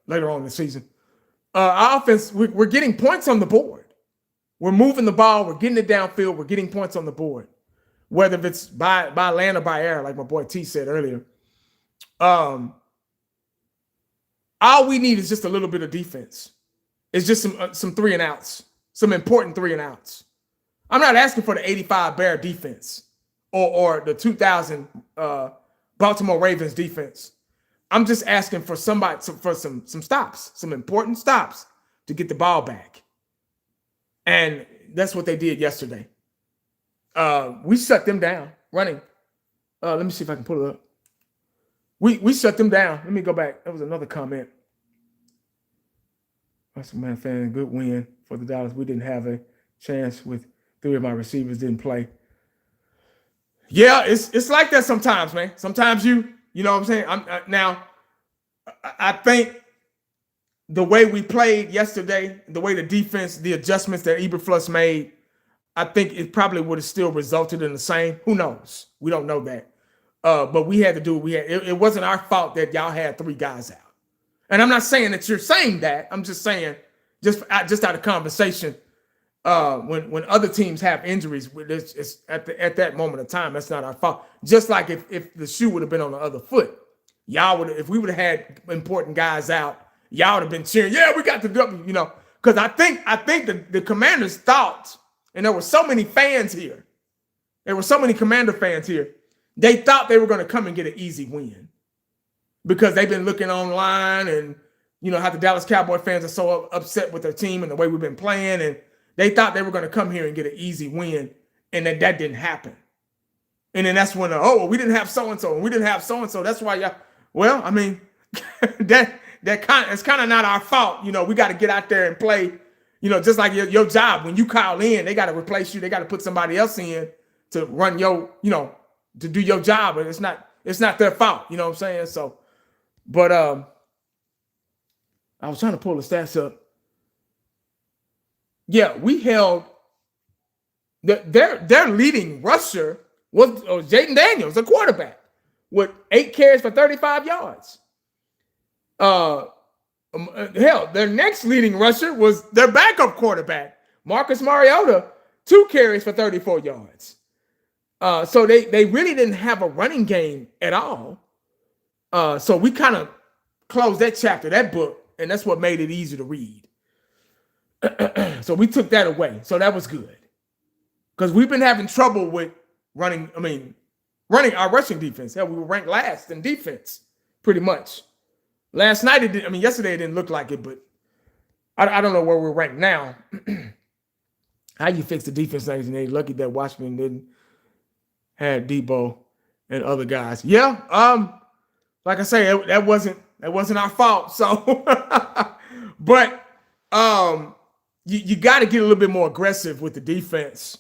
later on in the season. Our offense, we're getting points on the board. We're moving the ball. We're getting it downfield. We're getting points on the board, whether it's by land or by air, like my boy T said earlier. All we need is just a little bit of defense. It's just some 3 and outs, some important 3 and outs. I'm not asking for the 85 Bear defense or the 2000 Baltimore Ravens defense. I'm just asking for some stops, some important stops to get the ball back. And that's what they did yesterday. We shut them down running. Let me see if I can pull it up. We shut them down. Let me go back. That was another comment. That's a man fan. Good win for the Dallas. We didn't have a chance with 3 of my receivers didn't play. Yeah, it's like that sometimes, man. Sometimes you know what I'm saying? I think the way we played yesterday, the way the defense, the adjustments that Eberflus made, I think it probably would have still resulted in the same. Who knows? We don't know that. But we had to do what we had. It wasn't our fault that y'all had 3 guys out. And I'm not saying that you're saying that. I'm just saying, just out of conversation, when other teams have injuries, it's at that moment of time, that's not our fault. Just like if the shoe would have been on the other foot, if we would have had important guys out, y'all would have been cheering. Yeah, we got the W. Because I think the Commanders thought, and there were so many fans here. There were so many Commander fans here. They thought they were going to come and get an easy win because they've been looking online and, how the Dallas Cowboy fans are so upset with their team and the way we've been playing. And they thought they were going to come here and get an easy win. And that didn't happen. And then that's when, we didn't have so-and-so and we didn't have so-and-so. That's why y'all, well, I mean, it's kind of not our fault. We got to get out there and play, just like your job. When you call in, they got to replace you. They got to put somebody else in to run to do your job, and it's not their fault, you know what I'm saying? So, but I was trying to pull the stats up. Yeah, we held their leading rusher was Jaden Daniels, a quarterback, with 8 carries for 35 yards. Their next leading rusher was their backup quarterback, Marcus Mariota, 2 carries for 34 yards. So they really didn't have a running game at all. So we kind of closed that chapter, that book, and that's what made it easy to read. So we took that away. So that was good. Because we've been having trouble with running our rushing defense. Hell, we were ranked last in defense, pretty much. Yesterday it didn't look like it, but I don't know where we're ranked now. How you fix the defense? They're lucky that Washington didn't had Debo and other guys. Yeah, like I say, that wasn't our fault. So, but you got to get a little bit more aggressive with the defense.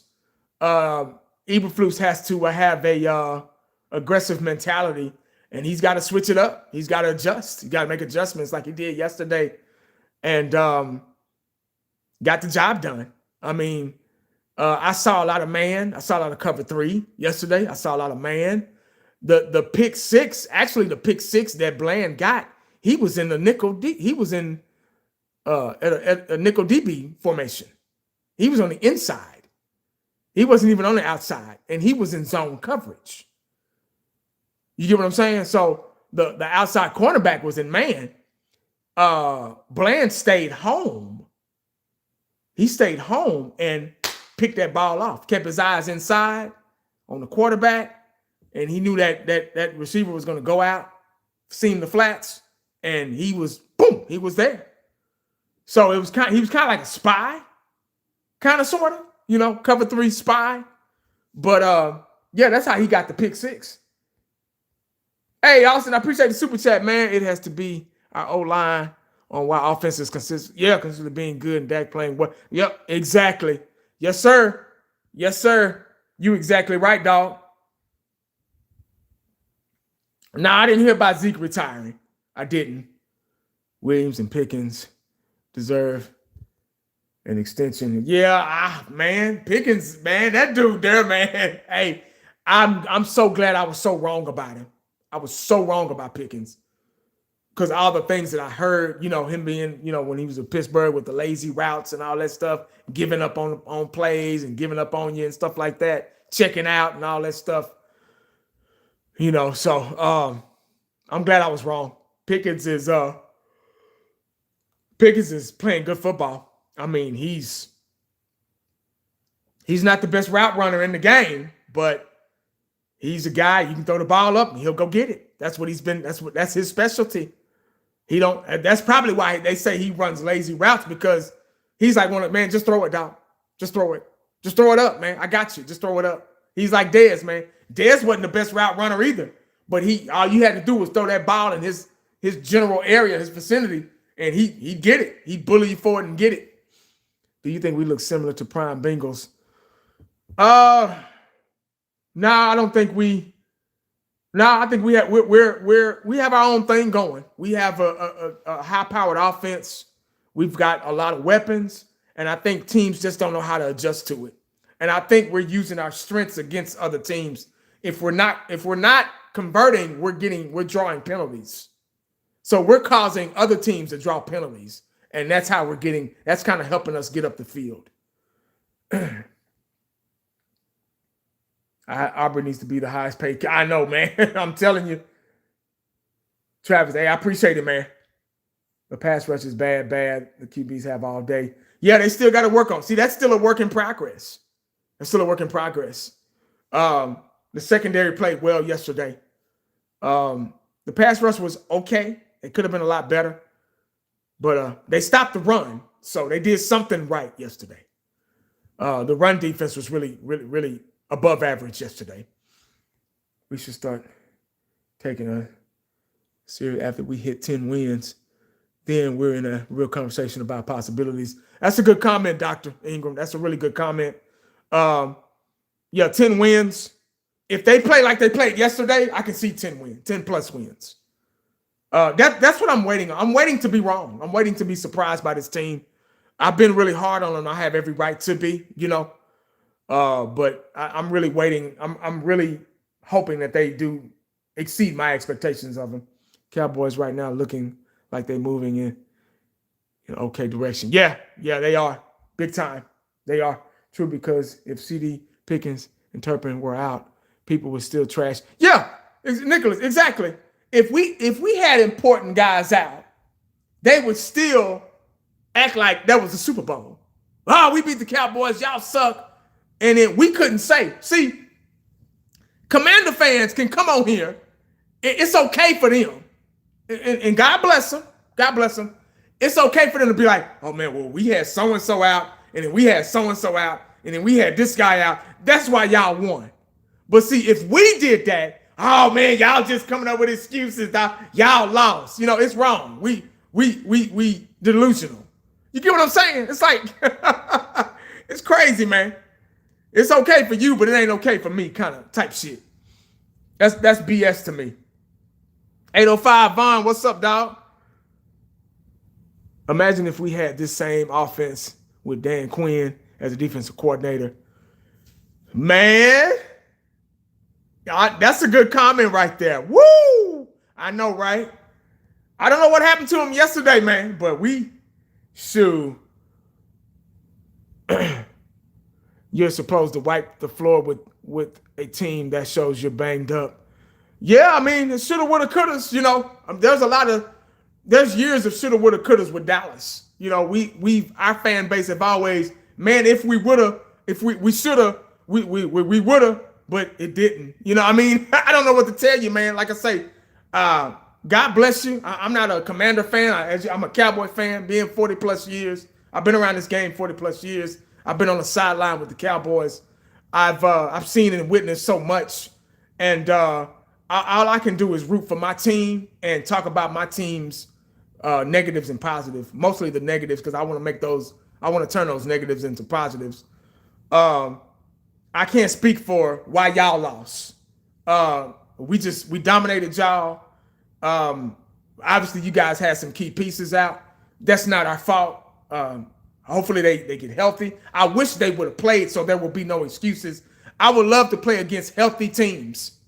Eberflus has to have a aggressive mentality, and he's got to switch it up. He's got to adjust. He's got to make adjustments like he did yesterday, and got the job done. I saw a lot of man. I saw a lot of cover 3 yesterday. I saw a lot of man. The pick six that Bland got, he was in the nickel. He was in a nickel DB formation. He was on the inside. He wasn't even on the outside, and he was in zone coverage. You get what I'm saying? So the outside cornerback was in man. Bland stayed home. He stayed home and picked that ball off, kept his eyes inside on the quarterback, and he knew that receiver was going to go out, seam the flats, and he was there. So he was kind of like a spy, kind of sort of, cover 3 spy. But yeah, that's how he got the pick 6. Hey, Austin, I appreciate the super chat, man. It has to be our O-line on why offense is consistent. Yeah, consider being good and Dak playing well. Yep, exactly. Yes, sir. Yes, sir. You exactly right, dog. Nah, I didn't hear about Zeke retiring. I didn't. Williams and Pickens deserve an extension. Yeah, man. Pickens, man, that dude there, man. Hey, I'm so glad I was so wrong about him. I was so wrong about Pickens. Because all the things that I heard, him being, when he was in Pittsburgh with the lazy routes and all that stuff, giving up on plays and giving up on you and stuff like that, checking out and all that stuff. So I'm glad I was wrong. Pickens is playing good football. I mean, he's not the best route runner in the game, but he's a guy you can throw the ball up and he'll go get it. That's what he's been. That's his specialty. That's probably why they say he runs lazy routes, because he's like, man, just throw it, dog. Just throw it. Just throw it up, man. I got you. Just throw it up. He's like Dez, man. Dez wasn't the best route runner either, but all you had to do was throw that ball in his general area, his vicinity, and he'd get it. He'd bully you for it and get it. Do you think we look similar to prime Bengals? No, I don't think we. No, I think we have our own thing going. We have a high-powered offense. We've got a lot of weapons, and I think teams just don't know how to adjust to it. And I think we're using our strengths against other teams. If we're not converting, we're drawing penalties. So we're causing other teams to draw penalties, and that's how that's kind of helping us get up the field. Aubrey needs to be the highest paid. I know, man. I'm telling you. Travis, hey, I appreciate it, man. The pass rush is bad. The QBs have all day. Yeah, they still got to work on. See, that's still a work in progress. The secondary played well yesterday. The pass rush was okay. It could have been a lot better. But they stopped the run, so they did something right yesterday. The run defense was really, really, really above average yesterday. We should start taking a serious after we hit 10 wins. Then we're in a real conversation about possibilities. That's a good comment, Dr. Ingram. That's a really good comment. 10 wins. If they play like they played yesterday, I can see 10 plus wins. That's what I'm waiting on. I'm waiting to be wrong. I'm waiting to be surprised by this team. I've been really hard on them. I have every right to be, but I'm really waiting. I'm really hoping that they do exceed my expectations of them. Cowboys right now looking like they're moving in okay direction. Yeah, they are. Big time. They are. True, because if CD, Pickens, and Turpin were out, people would still trash. Yeah, Nicholas, exactly. If we had important guys out, they would still act like that was the Super Bowl. Oh, we beat the Cowboys. Y'all suck. And then we couldn't say, see, Commander fans can come on here. It's okay for them. And God bless them. God bless them. It's okay for them to be like, oh, man, well, we had so-and-so out, and then we had so-and-so out, and then we had this guy out. That's why y'all won. But see, if we did that, oh, man, y'all just coming up with excuses. Y'all lost. It's wrong. We delusional. You get what I'm saying? It's like, it's crazy, man. It's okay for you, but it ain't okay for me, kind of type shit. That's BS to me. 805 Vaughn, what's up, dog? Imagine if we had this same offense with Dan Quinn as a defensive coordinator. Man, that's a good comment right there. Woo! I know, right? I don't know what happened to him yesterday, man, but you're supposed to wipe the floor with a team that shows you're banged up. Yeah, I mean, it shoulda, woulda, couldas. You know, there's years of shoulda, woulda, couldas with Dallas. You know, our fan base have always, man, if we woulda, if we shoulda, we woulda, but it didn't. You know, I mean, I don't know what to tell you, man. Like I say, God bless you. I'm not a Commander fan. I'm a Cowboy fan. Being 40 plus years, I've been around this game 40 plus years. I've been on the sideline with the Cowboys. I've seen and witnessed so much, and all I can do is root for my team and talk about my team's negatives and positives. Mostly the negatives, because I want to turn those negatives into positives. I can't speak for why y'all lost. We dominated y'all. Obviously, you guys had some key pieces out. That's not our fault. Hopefully they get healthy. I wish they would have played so there will be no excuses. I would love to play against healthy teams,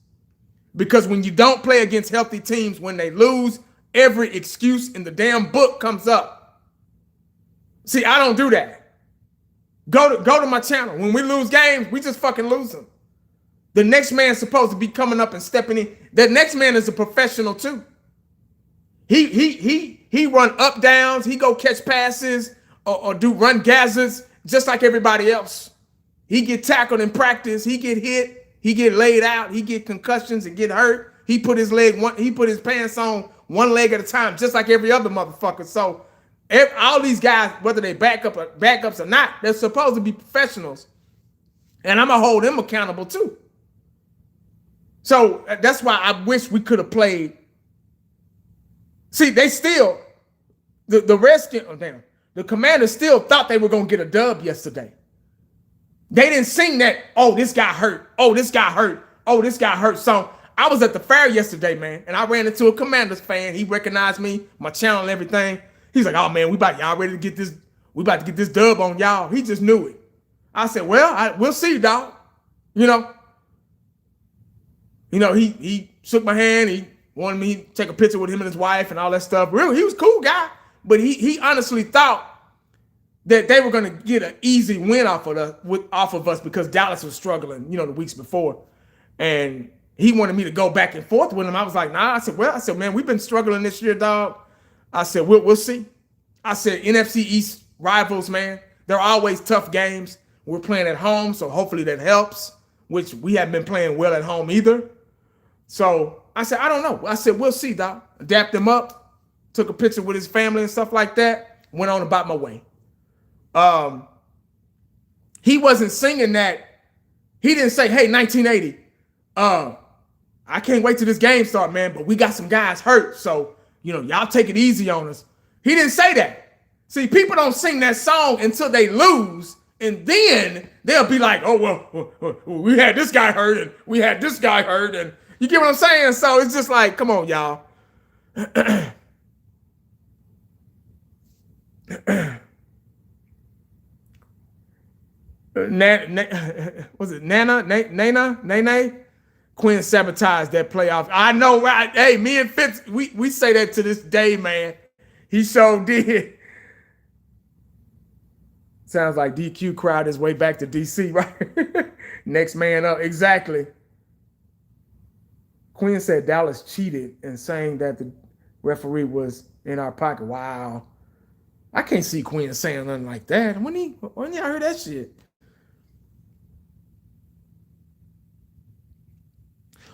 because when you don't play against healthy teams, when they lose, every excuse in the damn book comes up. See, I don't do that. Go to my channel. When we lose games, we just fucking lose them. The next man's supposed to be coming up and stepping in. That next man is a professional too. He run up downs. He go catch passes or do run gazzards just like everybody else. He get tackled in practice. He get hit. He get laid out. He get concussions and get hurt. He put his pants on one leg at a time, just like every other motherfucker. So all these guys, whether they backups or not, they're supposed to be professionals, and I'm gonna hold them accountable too. So that's why I wish we could have played. See, they still the Redskins. Oh damn, the Commanders still thought they were gonna get a dub yesterday. They didn't sing that, oh, this guy hurt. Oh, this guy hurt. Oh, this guy hurt. So I was at the fair yesterday, man, and I ran into a Commanders fan. He recognized me, my channel and everything. He's like, oh, man, y'all ready to get this? We about to get this dub on y'all. He just knew it. I said, well, we'll see, dog. You know, he shook my hand. He wanted me to take a picture with him and his wife and all that stuff. Really, he was a cool guy. But he honestly thought that they were going to get an easy win off of us because Dallas was struggling, the weeks before. And he wanted me to go back and forth with him. I was like, nah. I said, man, we've been struggling this year, dog. I said, we'll see. I said, NFC East rivals, man. They're always tough games. We're playing at home, so hopefully that helps, which we haven't been playing well at home either. So I said, I don't know. I said, we'll see, dog. Adapt him up, took a picture with his family and stuff like that, went on about my way. He wasn't singing that. He didn't say, hey, 1980, I can't wait till this game start, man, but we got some guys hurt, so, y'all take it easy on us. He didn't say that. See, people don't sing that song until they lose, and then they'll be like, oh, well, we had this guy hurt, and we had this guy hurt, and you get what I'm saying? So it's just like, come on, y'all. Was it Nana? Quinn sabotaged that playoff. I know, right? Hey, me and Fitz, we say that to this day, man. He so did. Sounds like DQ crowd his way back to DC, right? Next man up, exactly. Quinn said Dallas cheated and saying that the referee was in our pocket. Wow. I can't see Quinn saying nothing like that. When y'all heard that shit?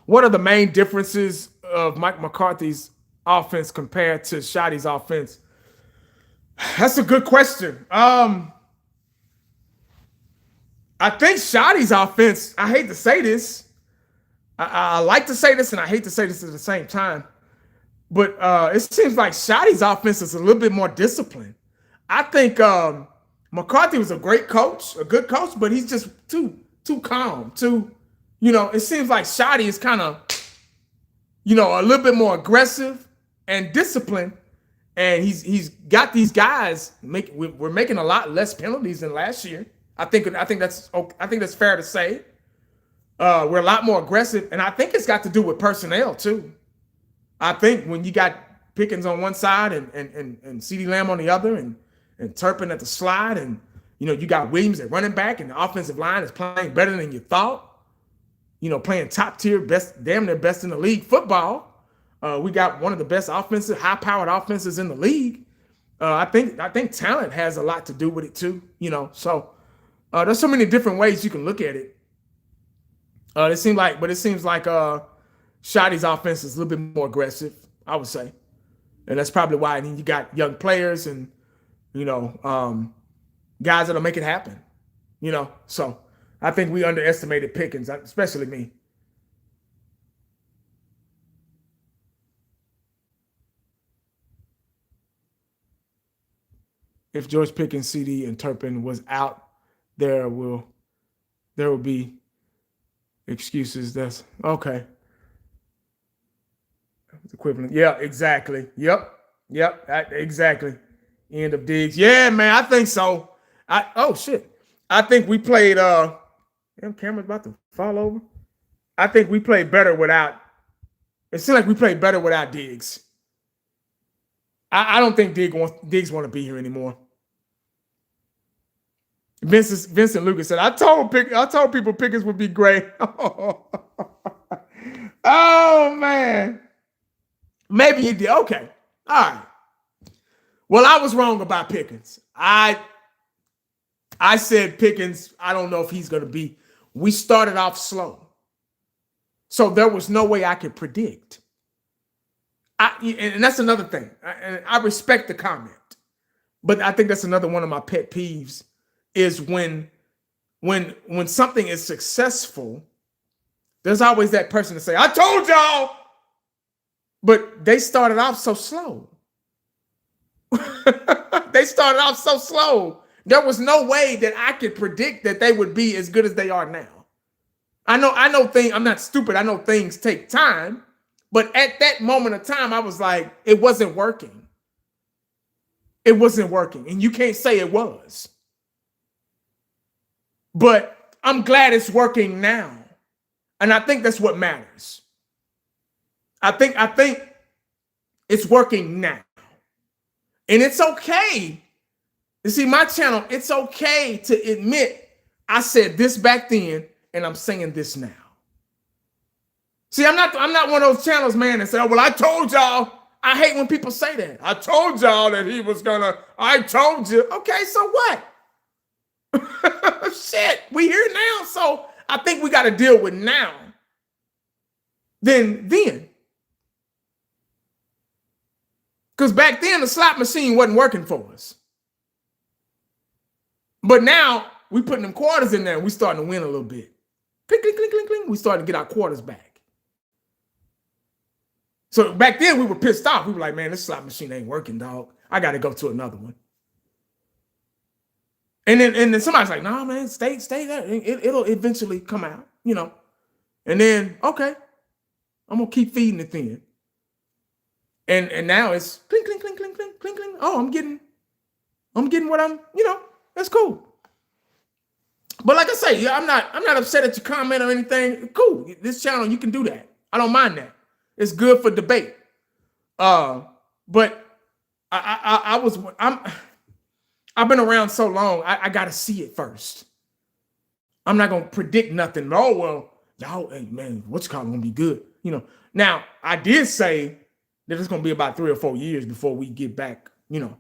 What are the main differences of Mike McCarthy's offense compared to Shotty's offense? That's a good question. I think Shotty's offense, I hate to say this. I like to say this and I hate to say this at the same time. But it seems like Shotty's offense is a little bit more disciplined. I think McCarthy was a great coach, a good coach, but he's just too calm, it seems like Shotty is kind of, a little bit more aggressive and disciplined. And he's got these guys we're making a lot less penalties than last year. I think that's fair to say. We're a lot more aggressive, and I think it's got to do with personnel too. I think when you got Pickens on one side and CeeDee Lamb on the other, and Turpin at the slide, and you got Williams at running back, and the offensive line is playing better than you thought. playing top tier, best, damn near best in the league football. We got one of the best offensive, high-powered offenses in the league. I think talent has a lot to do with it too. So there's so many different ways you can look at it. It seems like Shotty's offense is a little bit more aggressive, I would say, and that's probably why you got young players and guys that'll make it happen. So I think we underestimated Pickens, especially me. If George Pickens, CD, and Turpin was out, there will be excuses. That's okay. It's equivalent. Yeah, exactly. Yep. Exactly. End of Diggs. Yeah, man, I think so. Oh shit. I think we played damn, camera's about to fall over. I think we played better without. It seems like we played better without Diggs. I don't think Diggs want to be here anymore. Vincent Lucas said, I told people Pickens would be great. Oh man. Maybe he did. Okay. All right. Well, I was wrong about Pickens. I said Pickens, I don't know if he's going to be. We started off slow. So there was no way I could predict. And that's another thing. I respect the comment. But I think that's another one of my pet peeves is when something is successful, there's always that person to say, I told y'all. But they started off so slow. They started off so slow. There was no way that I could predict that they would be as good as they are now. I know things, I'm not stupid. I know things take time. But at that moment of time, I was like, it wasn't working. It wasn't working. And you can't say it was. But I'm glad it's working now. And I think that's what matters. I think it's working now. And it's okay. You see, my channel, it's okay to admit I said this back then and I'm saying this now. See, I'm not one of those channels, man, that say, oh, well, I told y'all. I hate when people say that. I told y'all that he was I told you. Okay, so what? Shit, we here now. So I think we got to deal with now. Then. Because back then, the slot machine wasn't working for us. But now, we putting them quarters in there and we starting to win a little bit. Clink, clink, clink, clink, clink. We starting to get our quarters back. So back then, we were pissed off. We were like, man, this slot machine ain't working, dog. I got to go to another one. And then somebody's like, no, man, stay there. It'll eventually come out, And then, okay, I'm going to keep feeding it then. And now it's clink, clink, clink, clink, clink, clink, clink. Oh, I'm getting what that's cool. But like I say, I'm not upset at your comment or anything. Cool. This channel, you can do that. I don't mind that. It's good for debate. But I've been around so long, I gotta see it first. I'm not gonna predict nothing. Oh, well, y'all, hey man, what's gonna be good? Now I did say that it's going to be about 3 or 4 years before we get back, And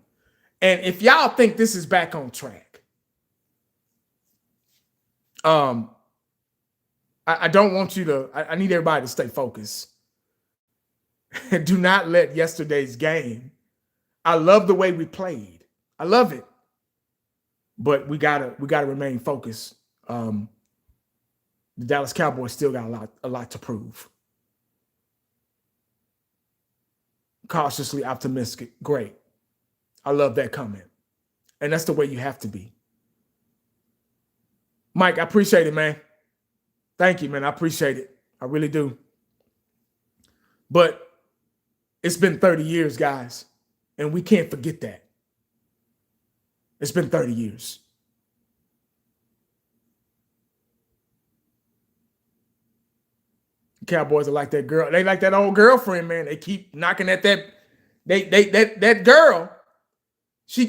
if y'all think this is back on track, I don't want you to, I need everybody to stay focused. Do not let yesterday's game. I love the way we played. I love it. But we gotta remain focused. The Dallas Cowboys still got a lot to prove. Cautiously optimistic. Great. I love that comment. And that's the way you have to be. Mike, I appreciate it, man. Thank you, man. I appreciate it. I really do. But it's been 30 years, guys, and we can't forget that. It's been 30 years. Cowboys are like that girl. They like that old girlfriend, man. They keep knocking at that. That girl.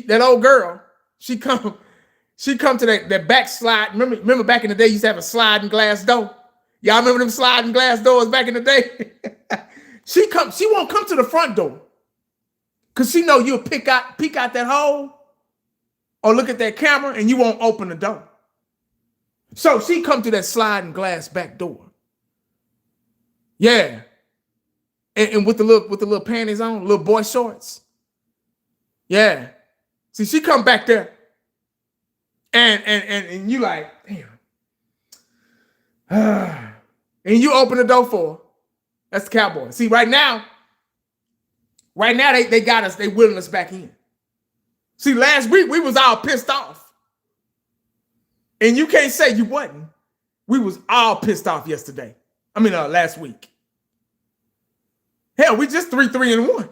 That old girl. She come to that backslide. Remember back in the day, you used to have a sliding glass door. Y'all remember them sliding glass doors back in the day? She won't come to the front door. Cause she know you'll peek out that hole or look at that camera and you won't open the door. So she come to that sliding glass back door. Yeah. And with the little panties on, little boy shorts. Yeah. See, she come back there. And you like, damn. And you open the door for her. That's the Cowboys. See, right now they got us, they wheeling us back in. See, last week we was all pissed off. And you can't say you wasn't. We was all pissed off yesterday. Last week. Hell, we just 3-1.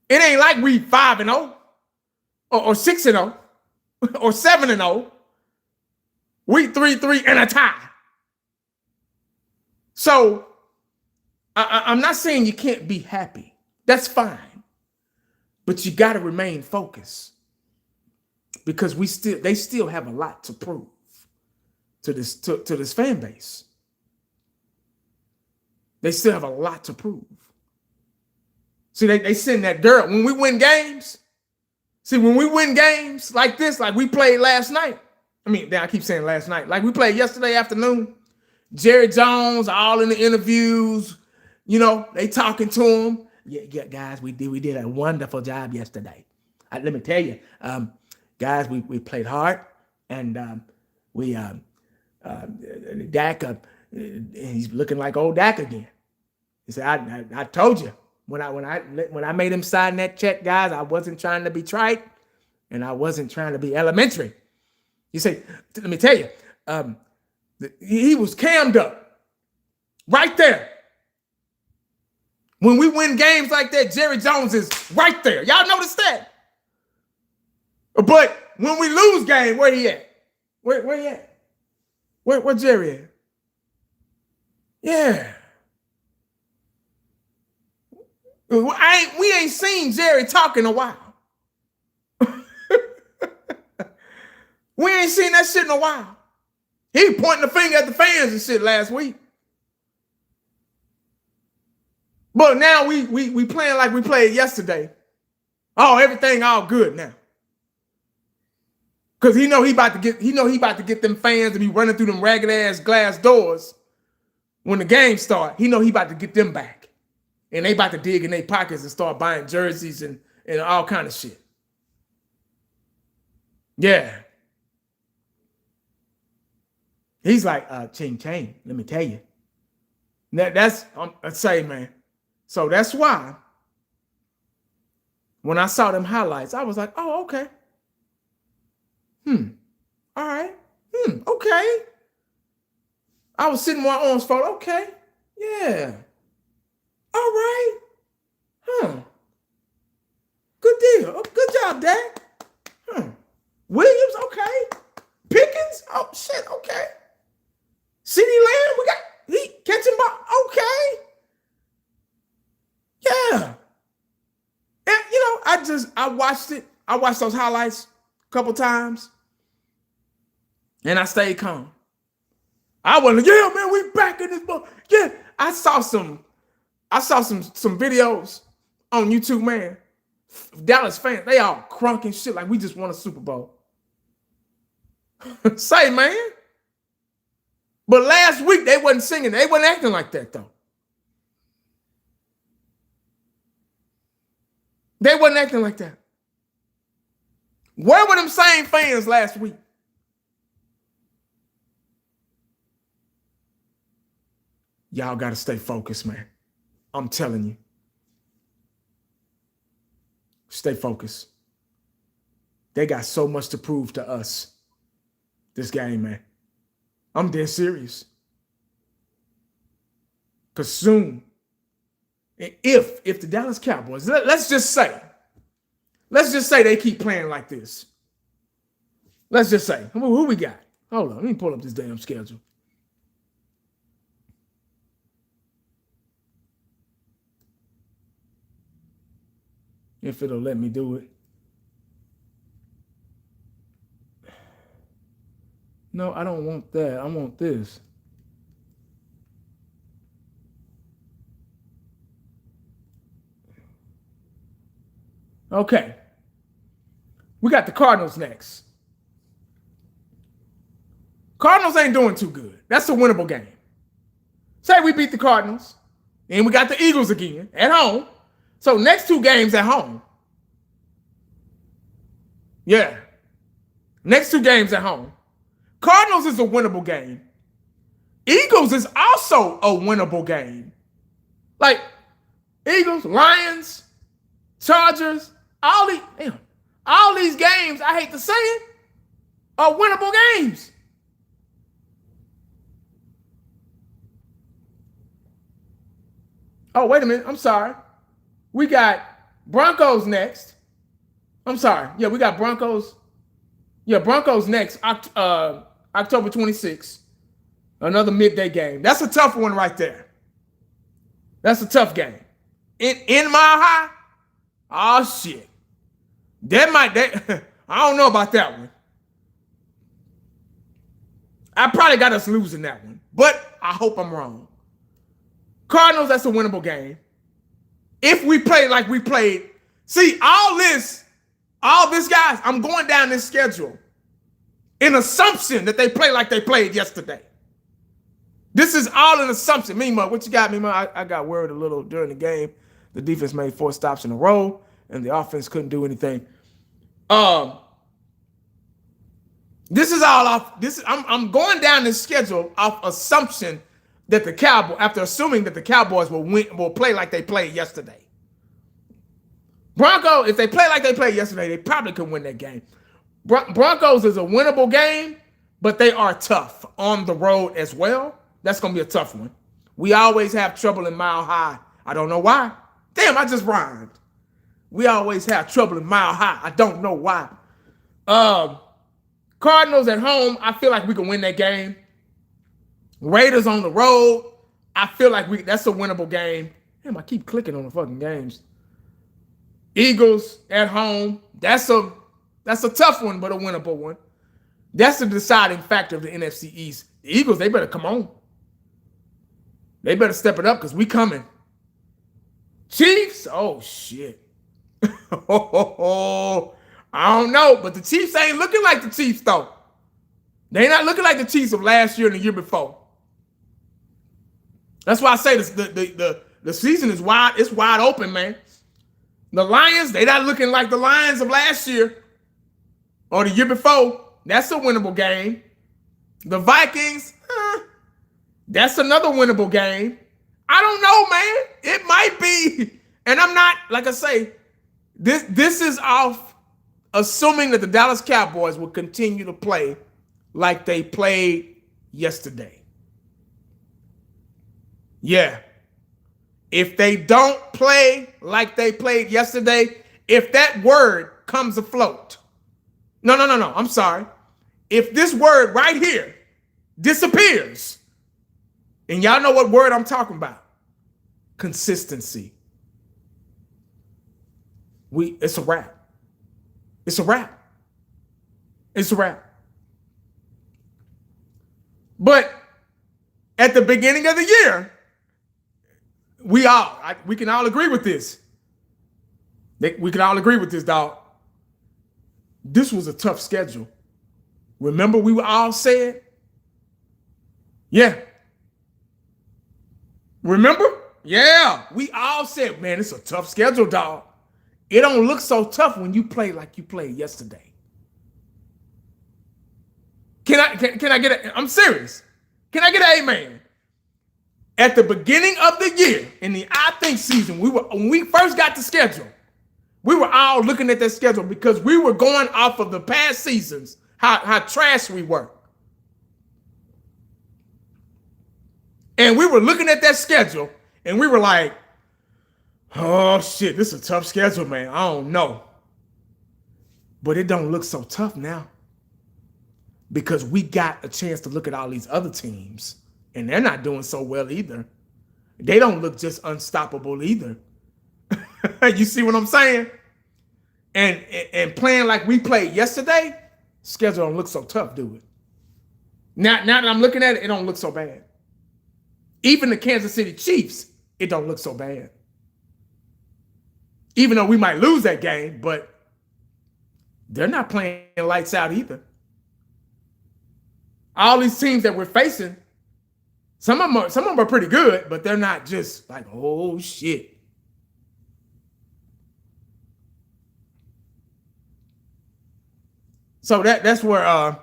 It ain't like we 5-0 or 6-0 or 7-0. We 3-3 and a tie. So I'm not saying you can't be happy. That's fine. But you got to remain focused because they still have a lot to prove to this fan base. They still have a lot to prove. See, they send that dirt. When we win games, when we win games like this, like we played last night. I keep saying last night. Like we played yesterday afternoon. Jerry Jones, all in the interviews. They talking to him. Yeah, guys, we did a wonderful job yesterday. Let me tell you, guys, we played hard, and Dak, he's looking like old Dak again. He said, I told you when I made him sign that check, guys, I wasn't trying to be trite, and I wasn't trying to be elementary. You say, let me tell you, he was cammed up right there. When we win games like that, Jerry Jones is right there. Y'all notice that? But when we lose game, where he at? Where he at? Where Jerry at? Yeah. We ain't seen Jerry talk in a while. We ain't seen that shit in a while. He pointing the finger at the fans and shit last week. But now we playing like we played yesterday. Oh, everything all good now. Cause he know he about to get them fans to be running through them ragged ass glass doors when the game start. He know he about to get them back. And they about to dig in their pockets and start buying jerseys and all kind of shit. Yeah. He's like, ching chang, let me tell you. That's I say, man. So that's why when I saw them highlights, I was like, oh, okay. All right. Okay. I was sitting my arms folded. Okay. Yeah. All right. Good deal. Oh, good job, Dad. Williams, okay. Pickens, oh shit, okay. CeeDee Lamb, he catching ball, okay. Yeah. And I watched it. I watched those highlights a couple times. And I stayed calm. I wasn't, yeah, man, we back in this ball. Yeah. I saw some videos on YouTube, man. Dallas fans, they all crunk and shit like we just won a Super Bowl. Say, man. But last week they wasn't singing. They wasn't acting like that, though. They wasn't acting like that. Where were them same fans last week? Y'all got to stay focused, man. I'm telling you. Stay focused. They got so much to prove to us. This game, man. I'm dead serious. Because soon, if the Dallas Cowboys, let's just say they keep playing like this. Let's just say, who we got? Hold on, let me pull up this damn schedule. If it'll let me do it. No, I don't want that. I want this. Okay. We got the Cardinals next. Cardinals ain't doing too good. That's a winnable game. Say we beat the Cardinals, and we got the Eagles again at home. So next 2 games at home. Yeah. Next 2 games at home. Cardinals is a winnable game. Eagles is also a winnable game. Like Eagles, Lions, Chargers, all these games, I hate to say it, are winnable games. Oh, wait a minute. I'm sorry. We got Broncos next. I'm sorry. Yeah, we got Broncos. Yeah, Broncos next, October 26th. Another midday game. That's a tough one right there. That's a tough game. In Mile High? Oh, shit. I don't know about that one. I probably got us losing that one, but I hope I'm wrong. Cardinals, that's a winnable game. If we play like we played, see, all this, guys, I'm going down this schedule in assumption that they play like they played yesterday. This is all an assumption. Meanwhile, what you got, Meanwhile, I got worried a little during the game. The defense made 4 stops in a row, and the offense couldn't do anything. This is all off. I'm going down this schedule off assumption that the Cowboys, after assuming that the Cowboys will play like they played yesterday. Broncos, if they play like they played yesterday, they probably could win that game. Broncos is a winnable game, but they are tough on the road as well. That's going to be a tough one. We always have trouble in Mile High. I don't know why. Damn, I just rhymed. We always have trouble in Mile High. I don't know why. Cardinals at home, I feel like we can win that game. Raiders on the road, I feel like that's a winnable game. Damn, I keep clicking on the fucking games. Eagles at home, that's a tough one, but a winnable one. That's the deciding factor of the NFC East. The Eagles, they better come on. They better step it up because we coming. Chiefs, oh shit. I don't know, but the Chiefs ain't looking like the Chiefs though. They not looking like the Chiefs of last year and the year before. That's why I say this, the season is wide. It's wide open, man. The Lions, they not looking like the Lions of last year or the year before. That's a winnable game. The Vikings, that's another winnable game. I don't know, man. It might be. And I'm not, like I say, this is off assuming that the Dallas Cowboys will continue to play like they played yesterday. Yeah. If they don't play like they played yesterday, if that word comes afloat. No. I'm sorry. If this word right here disappears, and y'all know what word I'm talking about. Consistency. It's a wrap. It's a wrap. It's a wrap. But at the beginning of the year, we can all agree with this. We can all agree with this, dog. This was a tough schedule. Remember we were all said? Yeah. Remember? Yeah. We all said, man, it's a tough schedule, dog. It don't look so tough when you play like you played yesterday. Can I get I'm serious. Can I get an amen? At the beginning of the year, in the I Think season, when we first got the schedule, we were all looking at that schedule because we were going off of the past seasons, how trash we were. And we were looking at that schedule, and we were like, oh, shit, this is a tough schedule, man. I don't know. But it don't look so tough now because we got a chance to look at all these other teams, and they're not doing so well either. They don't look just unstoppable either. You see what I'm saying? And playing like we played yesterday, schedule don't look so tough, do it? Now that I'm looking at it, it don't look so bad. Even the Kansas City Chiefs, it don't look so bad. Even though we might lose that game, but they're not playing lights out either. All these teams that we're facing, some of them are pretty good, but they're not just like, oh shit. So that's where I'm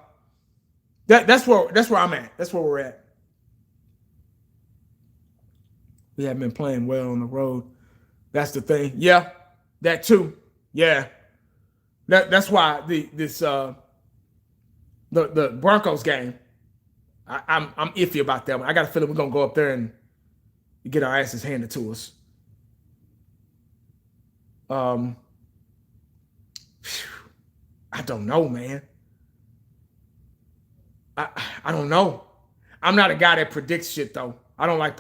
at. That's where we're at. We haven't been playing well on the road. That's the thing. Yeah, that too. Yeah. That's why the Broncos game, I'm iffy about that one. I got a feeling we're gonna go up there and get our asses handed to us. I don't know, man. I don't know. I'm not a guy that predicts shit though. I don't like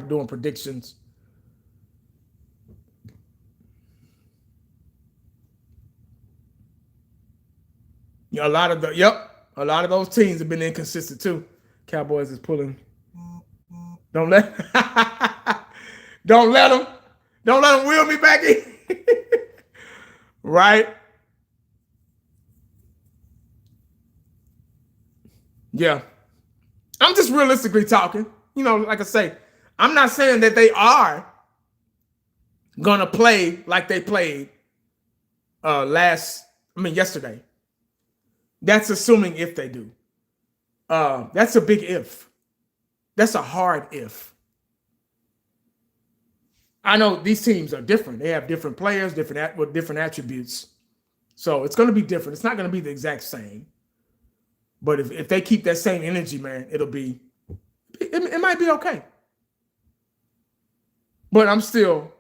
doing predictions. Yeah, a lot of those teams have been inconsistent too. Cowboys is pulling. Don't let them wheel me back in. Right? Yeah. I'm just realistically talking. You know, like I say, I'm not saying that they are gonna play like they played yesterday. That's assuming if they do. That's a big if. That's a hard if. I know these teams are different. They have different players, with different attributes. So it's going to be different. It's not going to be the exact same. But if they keep that same energy, man, it might be okay. But I'm still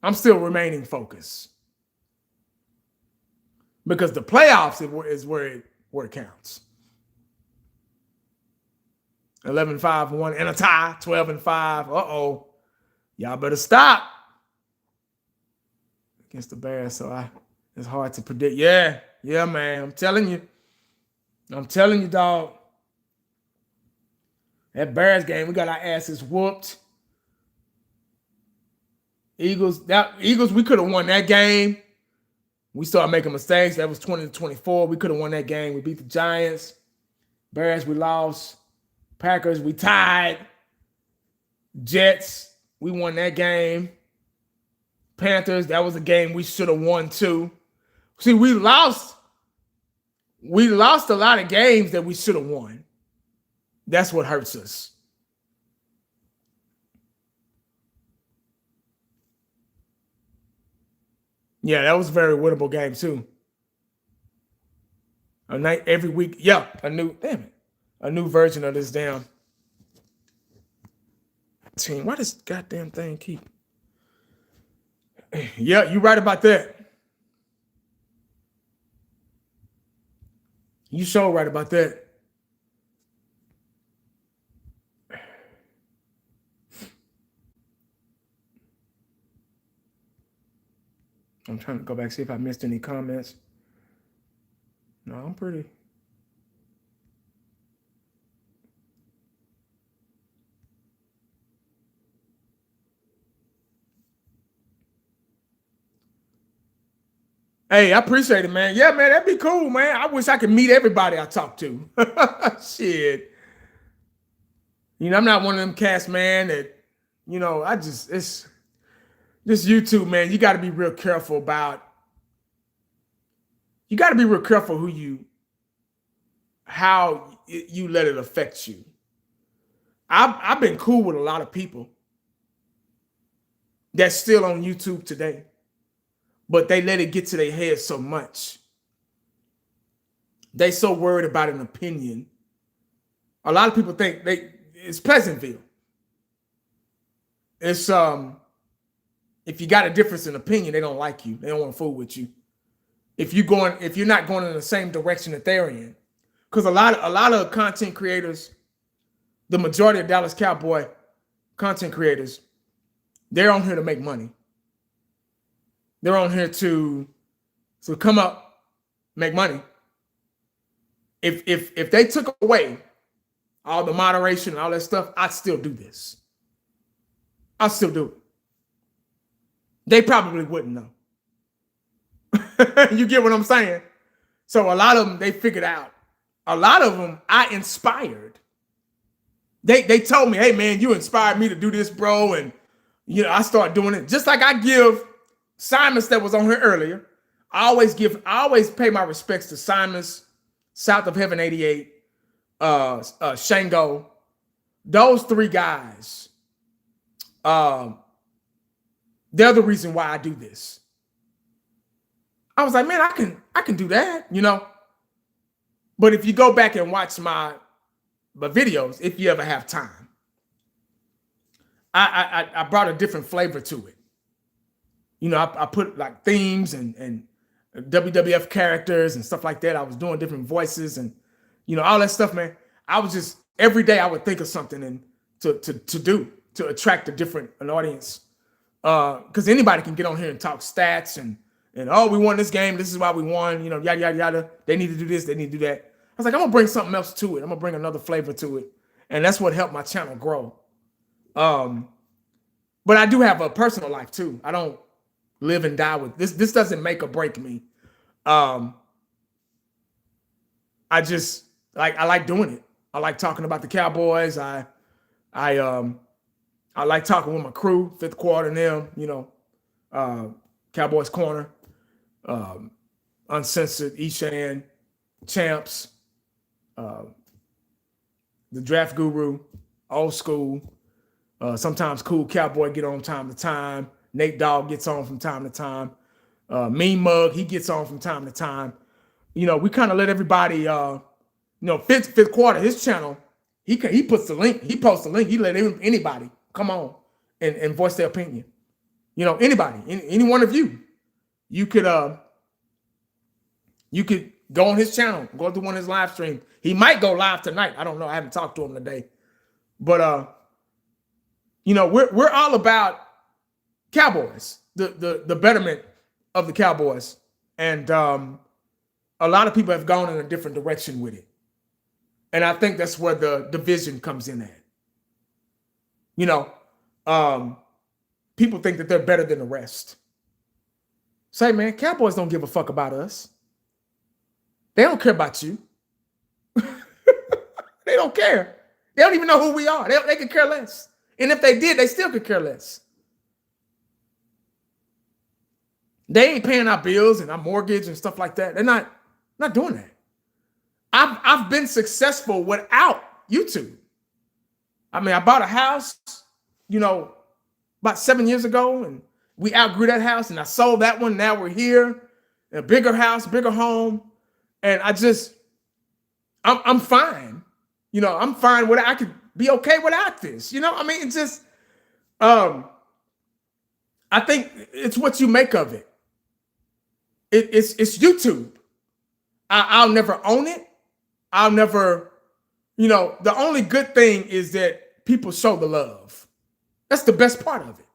remaining focused. Because the playoffs is where it counts. 11-5-1 and a tie, 12-5. Uh-oh. Y'all better stop against the Bears. So it's hard to predict. Yeah, man. I'm telling you, dog. That Bears game, we got our asses whooped. Eagles, we could have won that game. We started making mistakes. That was 20-24. We could have won that game. We beat the Giants. Bears, we lost. Packers, we tied. Jets, we won that game. Panthers, that was a game we should have won too. See, we lost a lot of games that we should have won. That's what hurts us. Yeah, that was a very winnable game too. A night every week. Yeah, a new version of this damn team. Why does goddamn thing keep? Yeah, you're right about that. You so right about that. I'm trying to go back, see if I missed any comments. No, I'm pretty. Hey, I appreciate it, man. Yeah, man, that'd be cool, man. I wish I could meet everybody I talk to. Shit. You know, I'm not one of them cats, man, that, you know, it's this YouTube, man, you got to be real careful about, how you let it affect you. I've been cool with a lot of people that's still on YouTube today, but they let it get to their head so much. They so worried about an opinion. A lot of people think it's Pleasantville. It's if you got a difference in opinion, they don't like you. They don't want to fool with you. If you're not going in the same direction that they're in. Because a lot of content creators, the majority of Dallas Cowboy content creators, they're on here to make money. They're on here to come up, make money. If they took away all the moderation and all that stuff, I'd still do this. I'll still do it. they probably wouldn't know. You get what I'm saying? So a lot of them, they figured out. A lot of them, I inspired. They told me, hey, man, you inspired me to do this, bro. And, I started doing it. Just like I give Simon's that was on here earlier. I always pay my respects to Simon's, South of Heaven 88, Shango. Those three guys, they're the reason why I do this. I was like, man, I can do that, But if you go back and watch my videos, if you ever have time, I brought a different flavor to it. I put like themes and WWF characters and stuff like that. I was doing different voices and all that stuff, man. I was just every day I would think of something and to attract an audience. Because anybody can get on here and talk stats and oh, we won this game. This is why we won. Yada yada yada. They need to do this. They need to do that. I was like, I'm gonna bring something else to it. I'm gonna bring another flavor to it, and that's what helped my channel grow. But I do have a personal life too. I don't live and die with this. This doesn't make or break me. I just I like doing it. I like talking about the Cowboys. I like talking with my crew, Fifth Quarter and them. Cowboys Corner, Uncensored, Eshan, Champs, the Draft Guru, Old School. Sometimes Cool Cowboy get on time to time. Nate Dogg gets on from time to time. Mean Mug, he gets on from time to time. We kind of let everybody, Fifth Quarter, his channel, he puts the link, he posts the link, he let anybody come on and voice their opinion. Anybody, any one of you, you could go on his channel, go to one of his live streams. He might go live tonight. I don't know. I haven't talked to him today, but we're all about Cowboys, the betterment of the Cowboys, and a lot of people have gone in a different direction with it, and I think that's where the division comes in at. People think that they're better than the rest. Say, man, Cowboys don't give a fuck about us. They don't care about you. They don't care. They don't even know who we are. They could care less. And if they did, they still could care less. They ain't paying our bills and our mortgage and stuff like that. They're not doing that. I've been successful without YouTube. I mean, I bought a house, about 7 years ago, and we outgrew that house, and I sold that one. Now we're here, a bigger house, bigger home, and I'm fine. I'm fine with it. I could be okay without this. It's just, I think it's what you make of it. It's YouTube. I'll never own it. I'll never, the only good thing is that people show the love. That's the best part of it.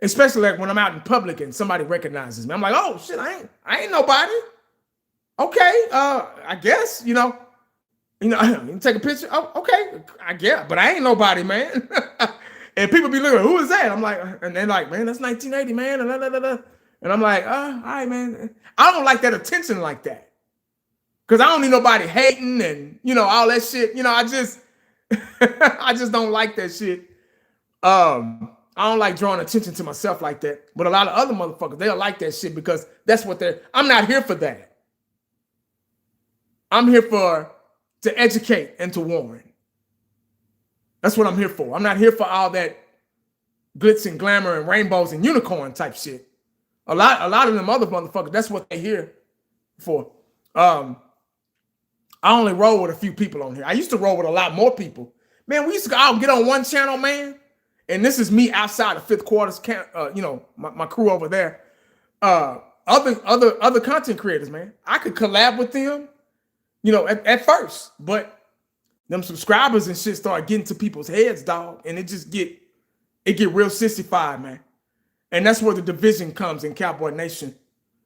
Especially like when I'm out in public and somebody recognizes me. I'm like, oh shit, I ain't nobody. Okay, I guess, you take a picture. Oh, okay, I guess, but I ain't nobody, man. And people be looking, who is that? I'm like, and they're like, man, that's 1980, man. And I'm like, all right, man. I don't like that attention like that. Because I don't need nobody hating and, all that shit. I just don't like that shit. I don't like drawing attention to myself like that. But a lot of other motherfuckers, they'll like that shit because that's what I'm not here for that. I'm here to educate and to warn. That's what I'm here for. I'm not here for all that glitz and glamour and rainbows and unicorn type shit. A lot of them other motherfuckers, that's what they're here for. I only roll with a few people on here. I used to roll with a lot more people. Man, we used to go out and get on one channel, man. And this is me outside of Fifth Quarters, my crew over there. Other content creators, man. I could collab with them, at first. But them subscribers and shit start getting to people's heads, dog. And it get real sissified, man. And that's where the division comes in Cowboy Nation.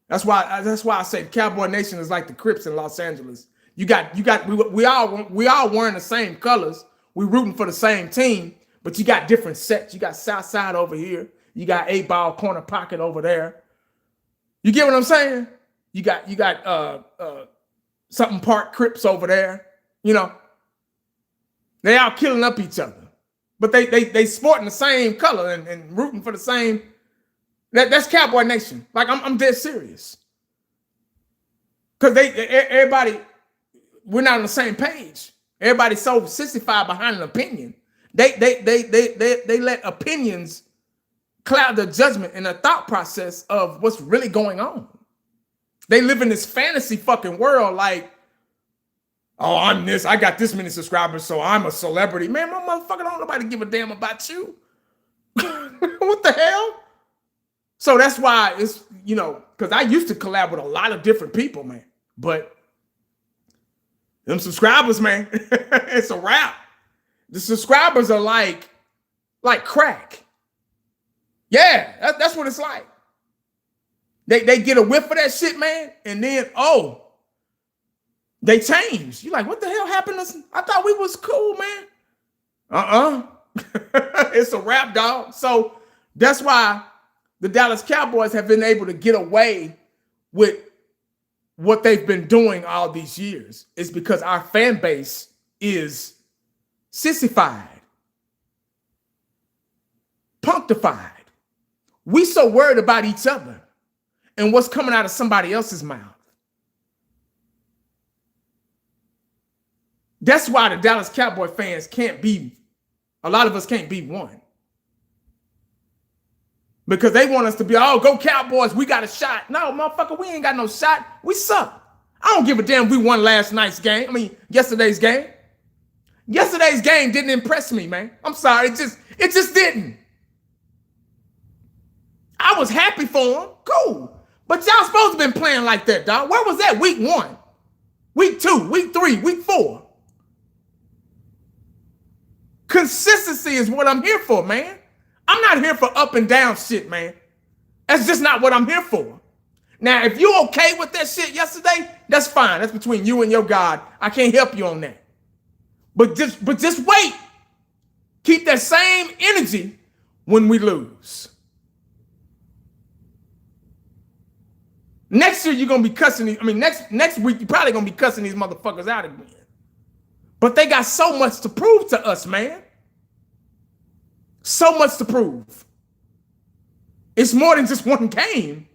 That's why I say Cowboy Nation is like the Crips in Los Angeles. We all wearing the same colors. We rooting for the same team, but you got different sets. You got South Side over here. You got 8-ball corner pocket over there. You get what I'm saying? You got something Park Crips over there. You know, they out killing up each other, but they sporting the same color and rooting for the same. That's Cowboy Nation. Like I'm dead serious. Cause everybody, we're not on the same page. Everybody's so sissified behind an opinion. They let opinions cloud the judgment and the thought process of what's really going on. They live in this fantasy fucking world like, oh, I'm this, I got this many subscribers, so I'm a celebrity. Man, my motherfucker don't nobody give a damn about you. What the hell? So that's why it's, you know, because I used to collab with a lot of different people, man. But them subscribers, man, it's a wrap. The subscribers are like crack. Yeah, that's what it's like. They get a whiff of that shit, man, and then, oh, they change. You're like, what the hell happened to us? I thought we was cool, man. It's a wrap, dog. So that's why the Dallas Cowboys have been able to get away with what they've been doing all these years. It's because our fan base is sissified, punctified. We so worried about each other and what's coming out of somebody else's mouth. That's why the Dallas Cowboy fans a lot of us can't be one. Because they want us to be, oh, go Cowboys, we got a shot. No, motherfucker, we ain't got no shot. We suck. I don't give a damn if we won yesterday's game. Yesterday's game didn't impress me, man. I'm sorry, it just didn't. I was happy for them, cool. But y'all supposed to been playing like that, dog. Where was that week 1? Week 2, week 3, week 4? Consistency is what I'm here for, man. I'm not here for up and down shit, man. That's just not what I'm here for. Now, if you okay with that shit yesterday, that's fine. That's between you and your God. I can't help you on that. But just wait. Keep that same energy when we lose. Next year, you're going to be cussing. Next week, you're probably going to be cussing these motherfuckers out again. But they got so much to prove to us, man. So much to prove. It's more than just one game.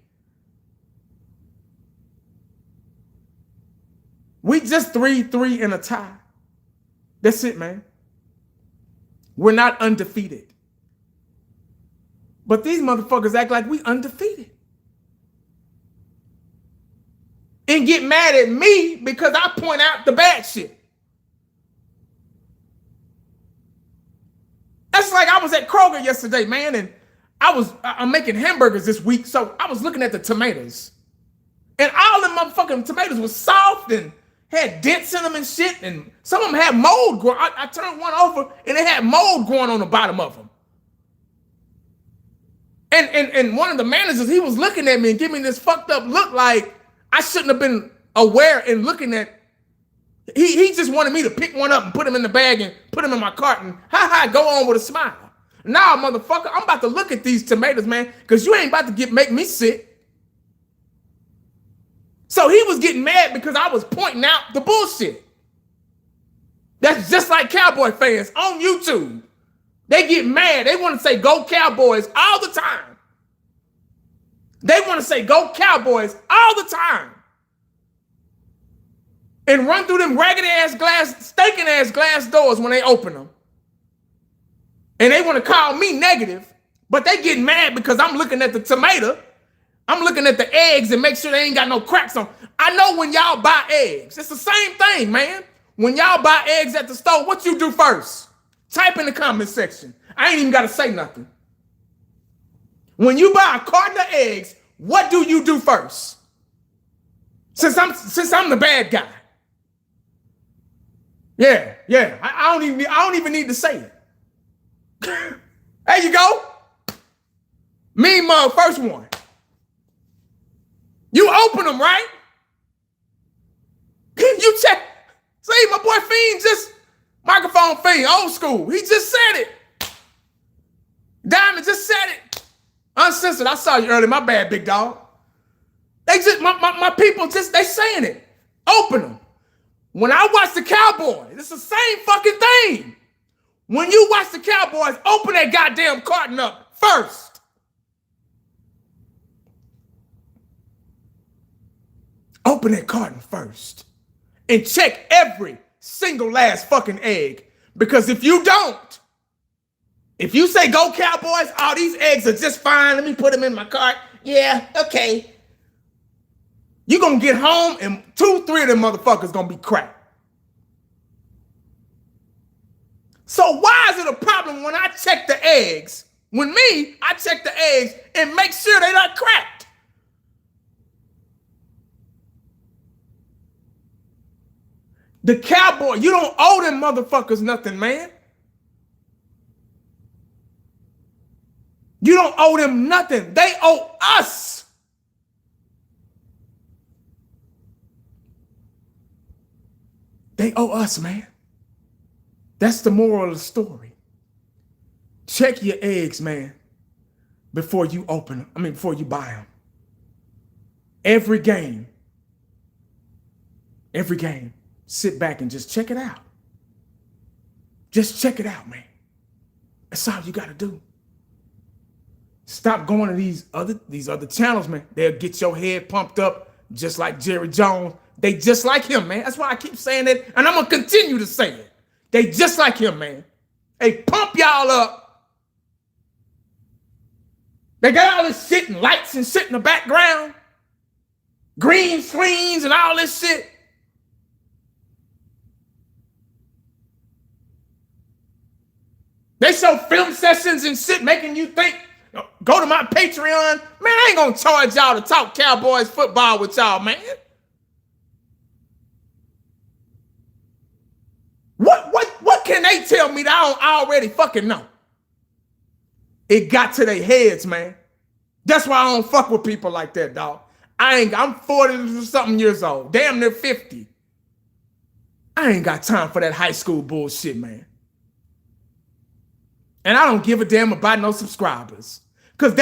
We just 3-3 in a tie. That's it, man. We're not undefeated. But these motherfuckers act like we undefeated. And get mad at me because I point out the bad shit. That's like I was at Kroger yesterday, man, and I'm making hamburgers this week, so I was looking at the tomatoes. And all them motherfucking tomatoes was soft and had dents in them and shit, and some of them had mold growing. I turned one over, and it had mold growing on the bottom of them. And one of the managers, he was looking at me and giving me this fucked up look like I shouldn't have been aware and looking at. He just wanted me to pick one up and put him in the bag and put him in my cart and go on with a smile. Nah, motherfucker, I'm about to look at these tomatoes, man, because you ain't about to make me sick. So he was getting mad because I was pointing out the bullshit. That's just like Cowboy fans on YouTube. They get mad. They want to say, go Cowboys all the time. They want to say, go Cowboys all the time. And run through them stinking ass glass doors when they open them. And they want to call me negative, but they getting mad because I'm looking at the tomato. I'm looking at the eggs and make sure they ain't got no cracks on. I know when y'all buy eggs, it's the same thing, man. When y'all buy eggs at the store, what you do first? Type in the comment section. I ain't even got to say nothing. When you buy a carton of eggs, what do you do first? Since I'm the bad guy. Yeah. I don't even need to say it. There you go. Me, mug, first one. You open them, right? You check. See, my boy Fiend microphone Fiend, old school. He just said it. Diamond just said it. Uncensored, I saw you earlier. My bad, big dog. They just, my people just, they saying it. Open them. When I watch the Cowboys, it's the same fucking thing. When you watch the Cowboys, open that goddamn carton up first. Open that carton first. And check every single last fucking egg. Because if you don't, if you say go Cowboys, oh, these eggs are just fine. Let me put them in my cart. Yeah, okay. You're going to get home and 2-3 of them motherfuckers going to be cracked. So why is it a problem when I check the eggs? When I check the eggs and make sure they're not cracked. The Cowboy, you don't owe them motherfuckers nothing, man. You don't owe them nothing. They owe us. They owe us, man. That's the moral of the story. Check your eggs, man, before you open them. Before you buy them. Every game, sit back and just check it out. Just check it out, man. That's all you got to do. Stop going to these other channels, man. They'll get your head pumped up just like Jerry Jones. They just like him, man. That's why I keep saying it, and I'm going to continue to say it. They just like him, man. They pump y'all up. They got all this shit and lights and shit in the background. Green screens and all this shit. They show film sessions and shit making you think, go to my Patreon. Man, I ain't going to charge y'all to talk Cowboys football with y'all, man. What can they tell me that I don't already fucking know? It got to their heads, man. That's why I don't fuck with people like that, dog. I'm 40-something years old, damn near 50. I ain't got time for that high school bullshit, man. And I don't give a damn about no subscribers. Because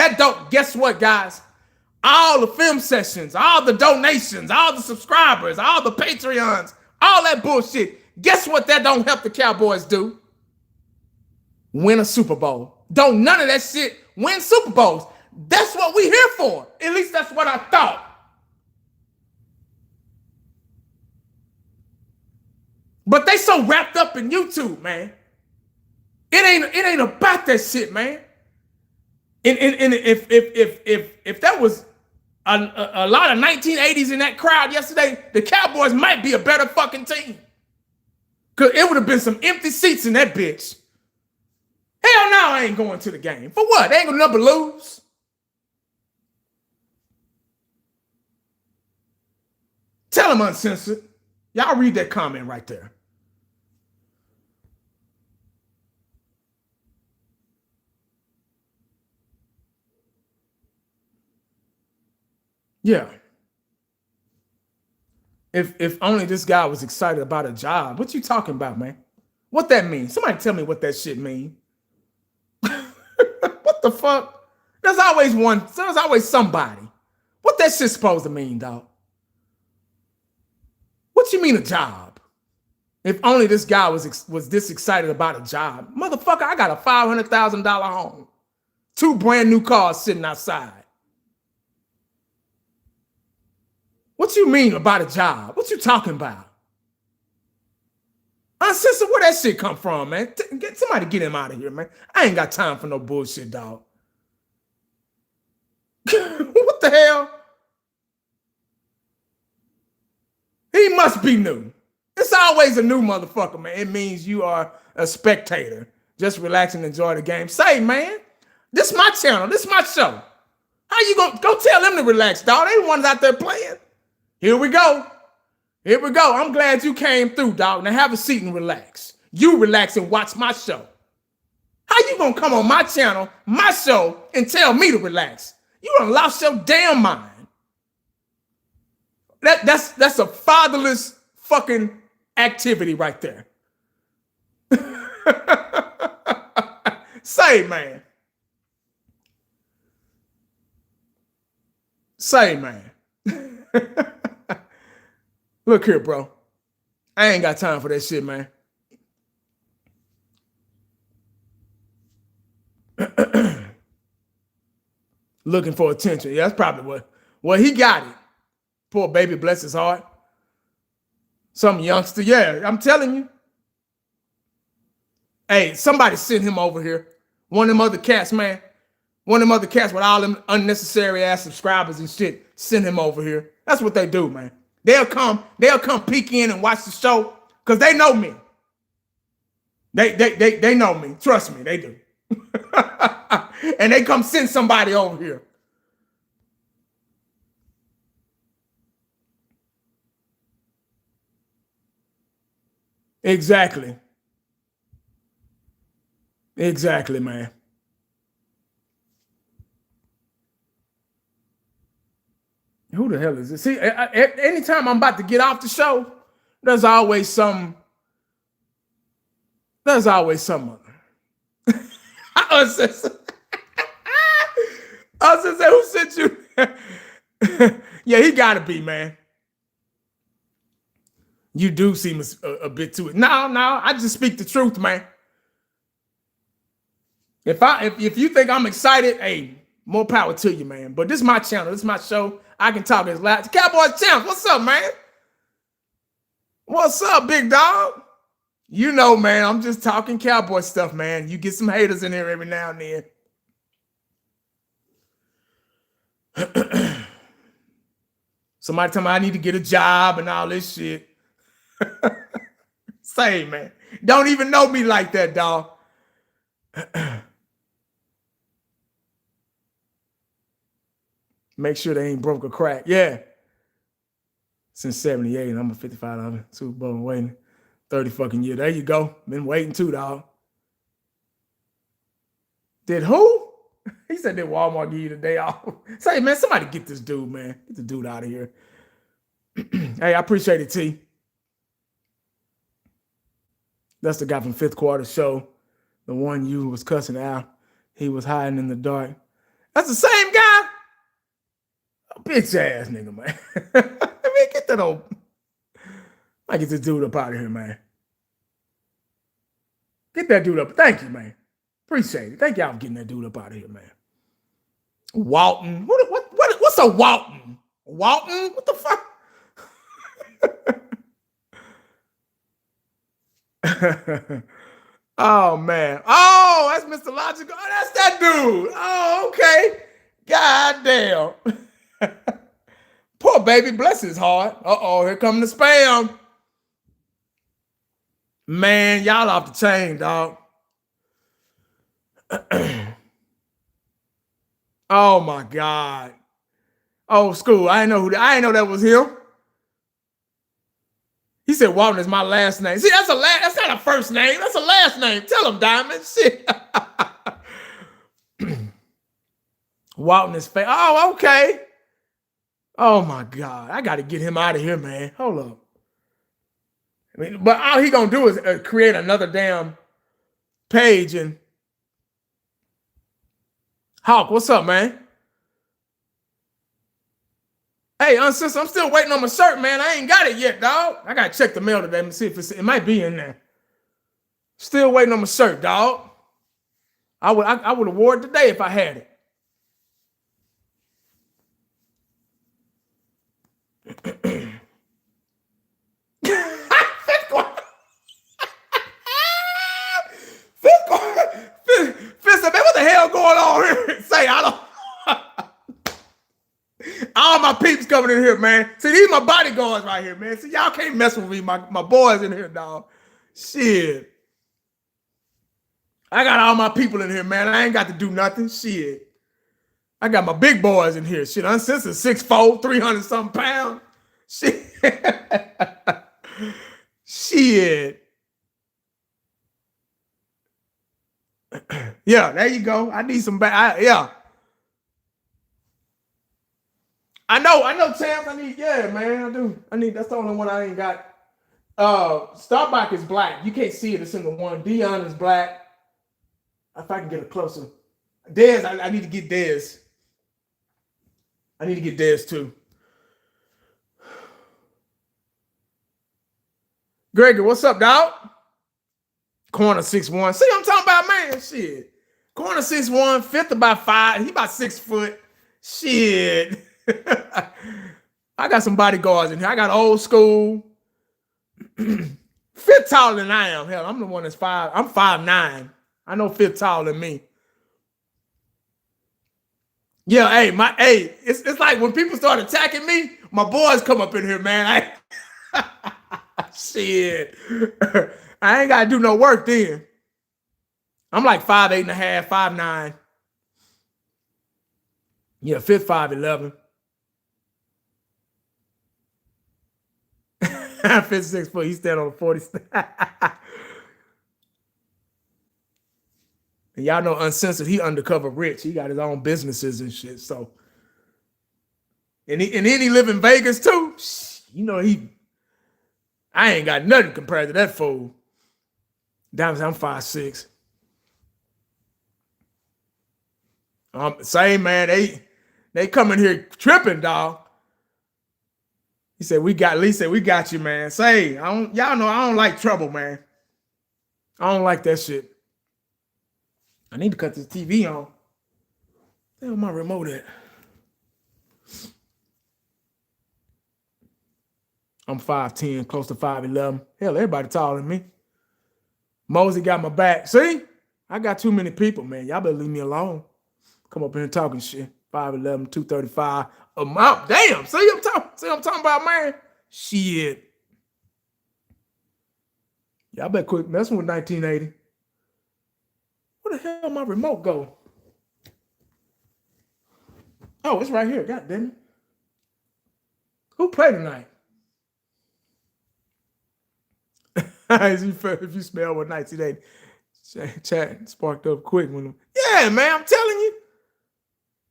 guess what, guys? All the film sessions, all the donations, all the subscribers, all the Patreons, all that bullshit. Guess what that don't help the Cowboys do? Win a Super Bowl. Don't none of that shit win Super Bowls. That's what we here for. At least that's what I thought. But they so wrapped up in YouTube, man. It ain't about that shit, man. And if that was a lot of 1980s in that crowd yesterday, the Cowboys might be a better fucking team. Because it would have been some empty seats in that bitch. Hell no, I ain't going to the game. For what? They ain't gonna never lose. Tell them Uncensored. Y'all read that comment right there. Yeah. If only this guy was excited about a job. What you talking about, man? What that mean? Somebody tell me what that shit mean. What the fuck? There's always somebody. What that shit supposed to mean, dog? What you mean a job? If only this guy was this excited about a job. Motherfucker, I got a $500,000 home. 2 brand new cars sitting outside. What you mean about a job? What you talking about? Sister, where that shit come from, man? Somebody get him out of here, man. I ain't got time for no bullshit, dog. What the hell? He must be new. It's always a new motherfucker, man. It means you are a spectator. Just relax and enjoy the game. Say, man, this is my channel. This is my show. How you gonna go tell them to relax, dog? They the ones out there playing. Here we go. Here we go. I'm glad you came through, dog. Now have a seat and relax. You relax and watch my show. How you gonna come on my channel, my show, and tell me to relax? You done lost your damn mind. That's a fatherless fucking activity right there. Say, man. Say, man. Look here, bro. I ain't got time for that shit, man. Looking for attention. Yeah, that's probably what he got it. Poor baby, bless his heart. Some youngster. Yeah, I'm telling you. Hey, somebody send him over here. One of them other cats, man. One of them other cats with all them unnecessary ass subscribers and shit. Send him over here. That's what they do, man. They'll come peek in and watch the show because they know me. They know me. Trust me, they do. And they come send somebody over here. Exactly. Exactly, man. Who the hell is this? See, anytime I'm about to get off the show, there's always some. There's always someone. I was just say, who sent you? Yeah, he gotta be, man. You do seem a bit too. No, I just speak the truth, man. If you think I'm excited, hey, more power to you, man. But this is my channel. This is my show. I can talk as loud. Cowboys champs, what's up, man? What's up, big dog? You know, man, I'm just talking Cowboy stuff, man. You get some haters in here every now and then. Somebody tell me I need to get a job and all this shit. Say, man. Don't even know me like that, dog. Make sure they ain't broke a crack. Yeah. Since 78, and I'm a $55 Super Bowl waiting 30 fucking years. There you go. Been waiting too, dog. Did who? He said that Walmart give you the day off. Say, man, somebody get this dude, man. Get the dude out of here. Hey, I appreciate it, T. That's the guy from Fifth Quarter Show. The one you was cussing out. He was hiding in the dark. That's the same guy? Bitch ass nigga, man. I mean, get that old. I get this dude up out of here, man. Get that dude up. Thank you, man. Appreciate it. Thank y'all for getting that dude up out of here, man. Walton. What's a Walton? Walton? What the fuck? Oh, man. Oh, that's Mr. Logical. Oh, that's that dude. Oh, okay. God damn. Poor baby, bless his heart. Uh-oh, here come the spam. Man, y'all off the chain, dog. Oh my God. Old school. I didn't know that was him. He said Walton is my last name. See, that's not a first name. That's a last name. Tell him, Diamond. Shit. Walton is fake. Oh, okay. Oh my God. I got to get him out of here, man. Hold up. I mean, but all he gonna do is create another damn page. And Hawk, what's up, man? Hey, sis, I'm still waiting on my shirt, man. I ain't got it yet, dog. I gotta check the mail today and see if it might be in there. Still waiting on my shirt, dog. I would have wore it today if I had it. Fist, man, what the hell going on here? Say, I don't. All my peeps coming in here, man. See, these my bodyguards right here, man. See, y'all can't mess with me. My boys in here, dog. Shit. I got all my people in here, man. I ain't got to do nothing. Shit. I got my big boys in here. Shit, Uncensored 6'4", 300-something pounds. Shit. Shit. Yeah, there you go. I need some yeah. I know, Champs. Yeah, man, I do. That's the only one I ain't got. Starbuck is black. You can't see it. It's in the one. Dion is black. If I can get it closer. Dez, I need to get Dez. I need to get theirs too. Gregory, what's up, dog? Corner 6'1". See, I'm talking about, man. Shit. Corner 6'1", fifth about 5. He about 6 foot. Shit. I got some bodyguards in here. I got old school. Fifth taller than I am. Hell, I'm the one that's 5. I'm 5'9". I know fifth taller than me. Yeah, hey, it's like when people start attacking me, my boys come up in here, man. Shit. I ain't gotta do no work then. I'm like 5'8.5", 5'9". Yeah, fifth 5'11". Fifth 6 foot. He stand on the 40. And y'all know Uncensored, he undercover rich. He got his own businesses and shit. So, and then he live in Vegas too. You know, I ain't got nothing compared to that fool. Diamonds, I'm 5'6". Same man, they come in here tripping, dog. He said, Lee said, we got you, man. Say, y'all know I don't like trouble, man. I don't like that shit. I need to cut this TV on. Where's my remote at? I'm 5'10", close to 5'11". Hell, everybody taller than me. Mosey got my back. See? I got too many people, man. Y'all better leave me alone. Come up here and talking shit. 5'11", 235. Damn. See I'm talking about, man? Shit. Y'all better quit messing with 1980. Where the hell my remote go? Oh, it's right here. God damn it. Who played tonight? If you smell what 1980. Chat sparked up quick when them. Yeah, man, I'm telling you.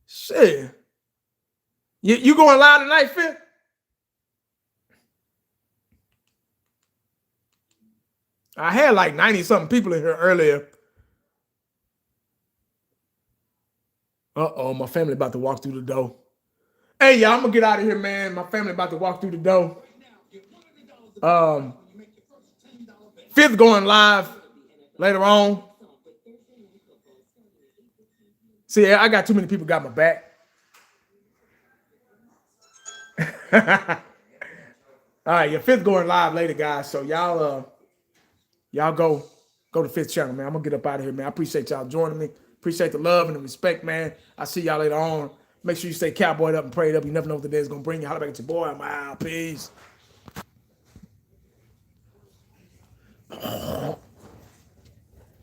Shit. You going live tonight, Phil? I had like 90-something people in here earlier. Uh-oh, my family about to walk through the door. Hey, y'all, I'm going to get out of here, man. My family about to walk through the door. Fifth going live later on. See, I got too many people got my back. All right, your fifth going live later, guys. So y'all go to fifth channel, man. I'm gonna get up out of here, man. I appreciate y'all joining me. Appreciate the love and the respect, man. I'll see y'all later on. Make sure you stay cowboyed up and prayed up. You never know what the day is gonna bring you. Holla back at your boy. I'm out. Peace.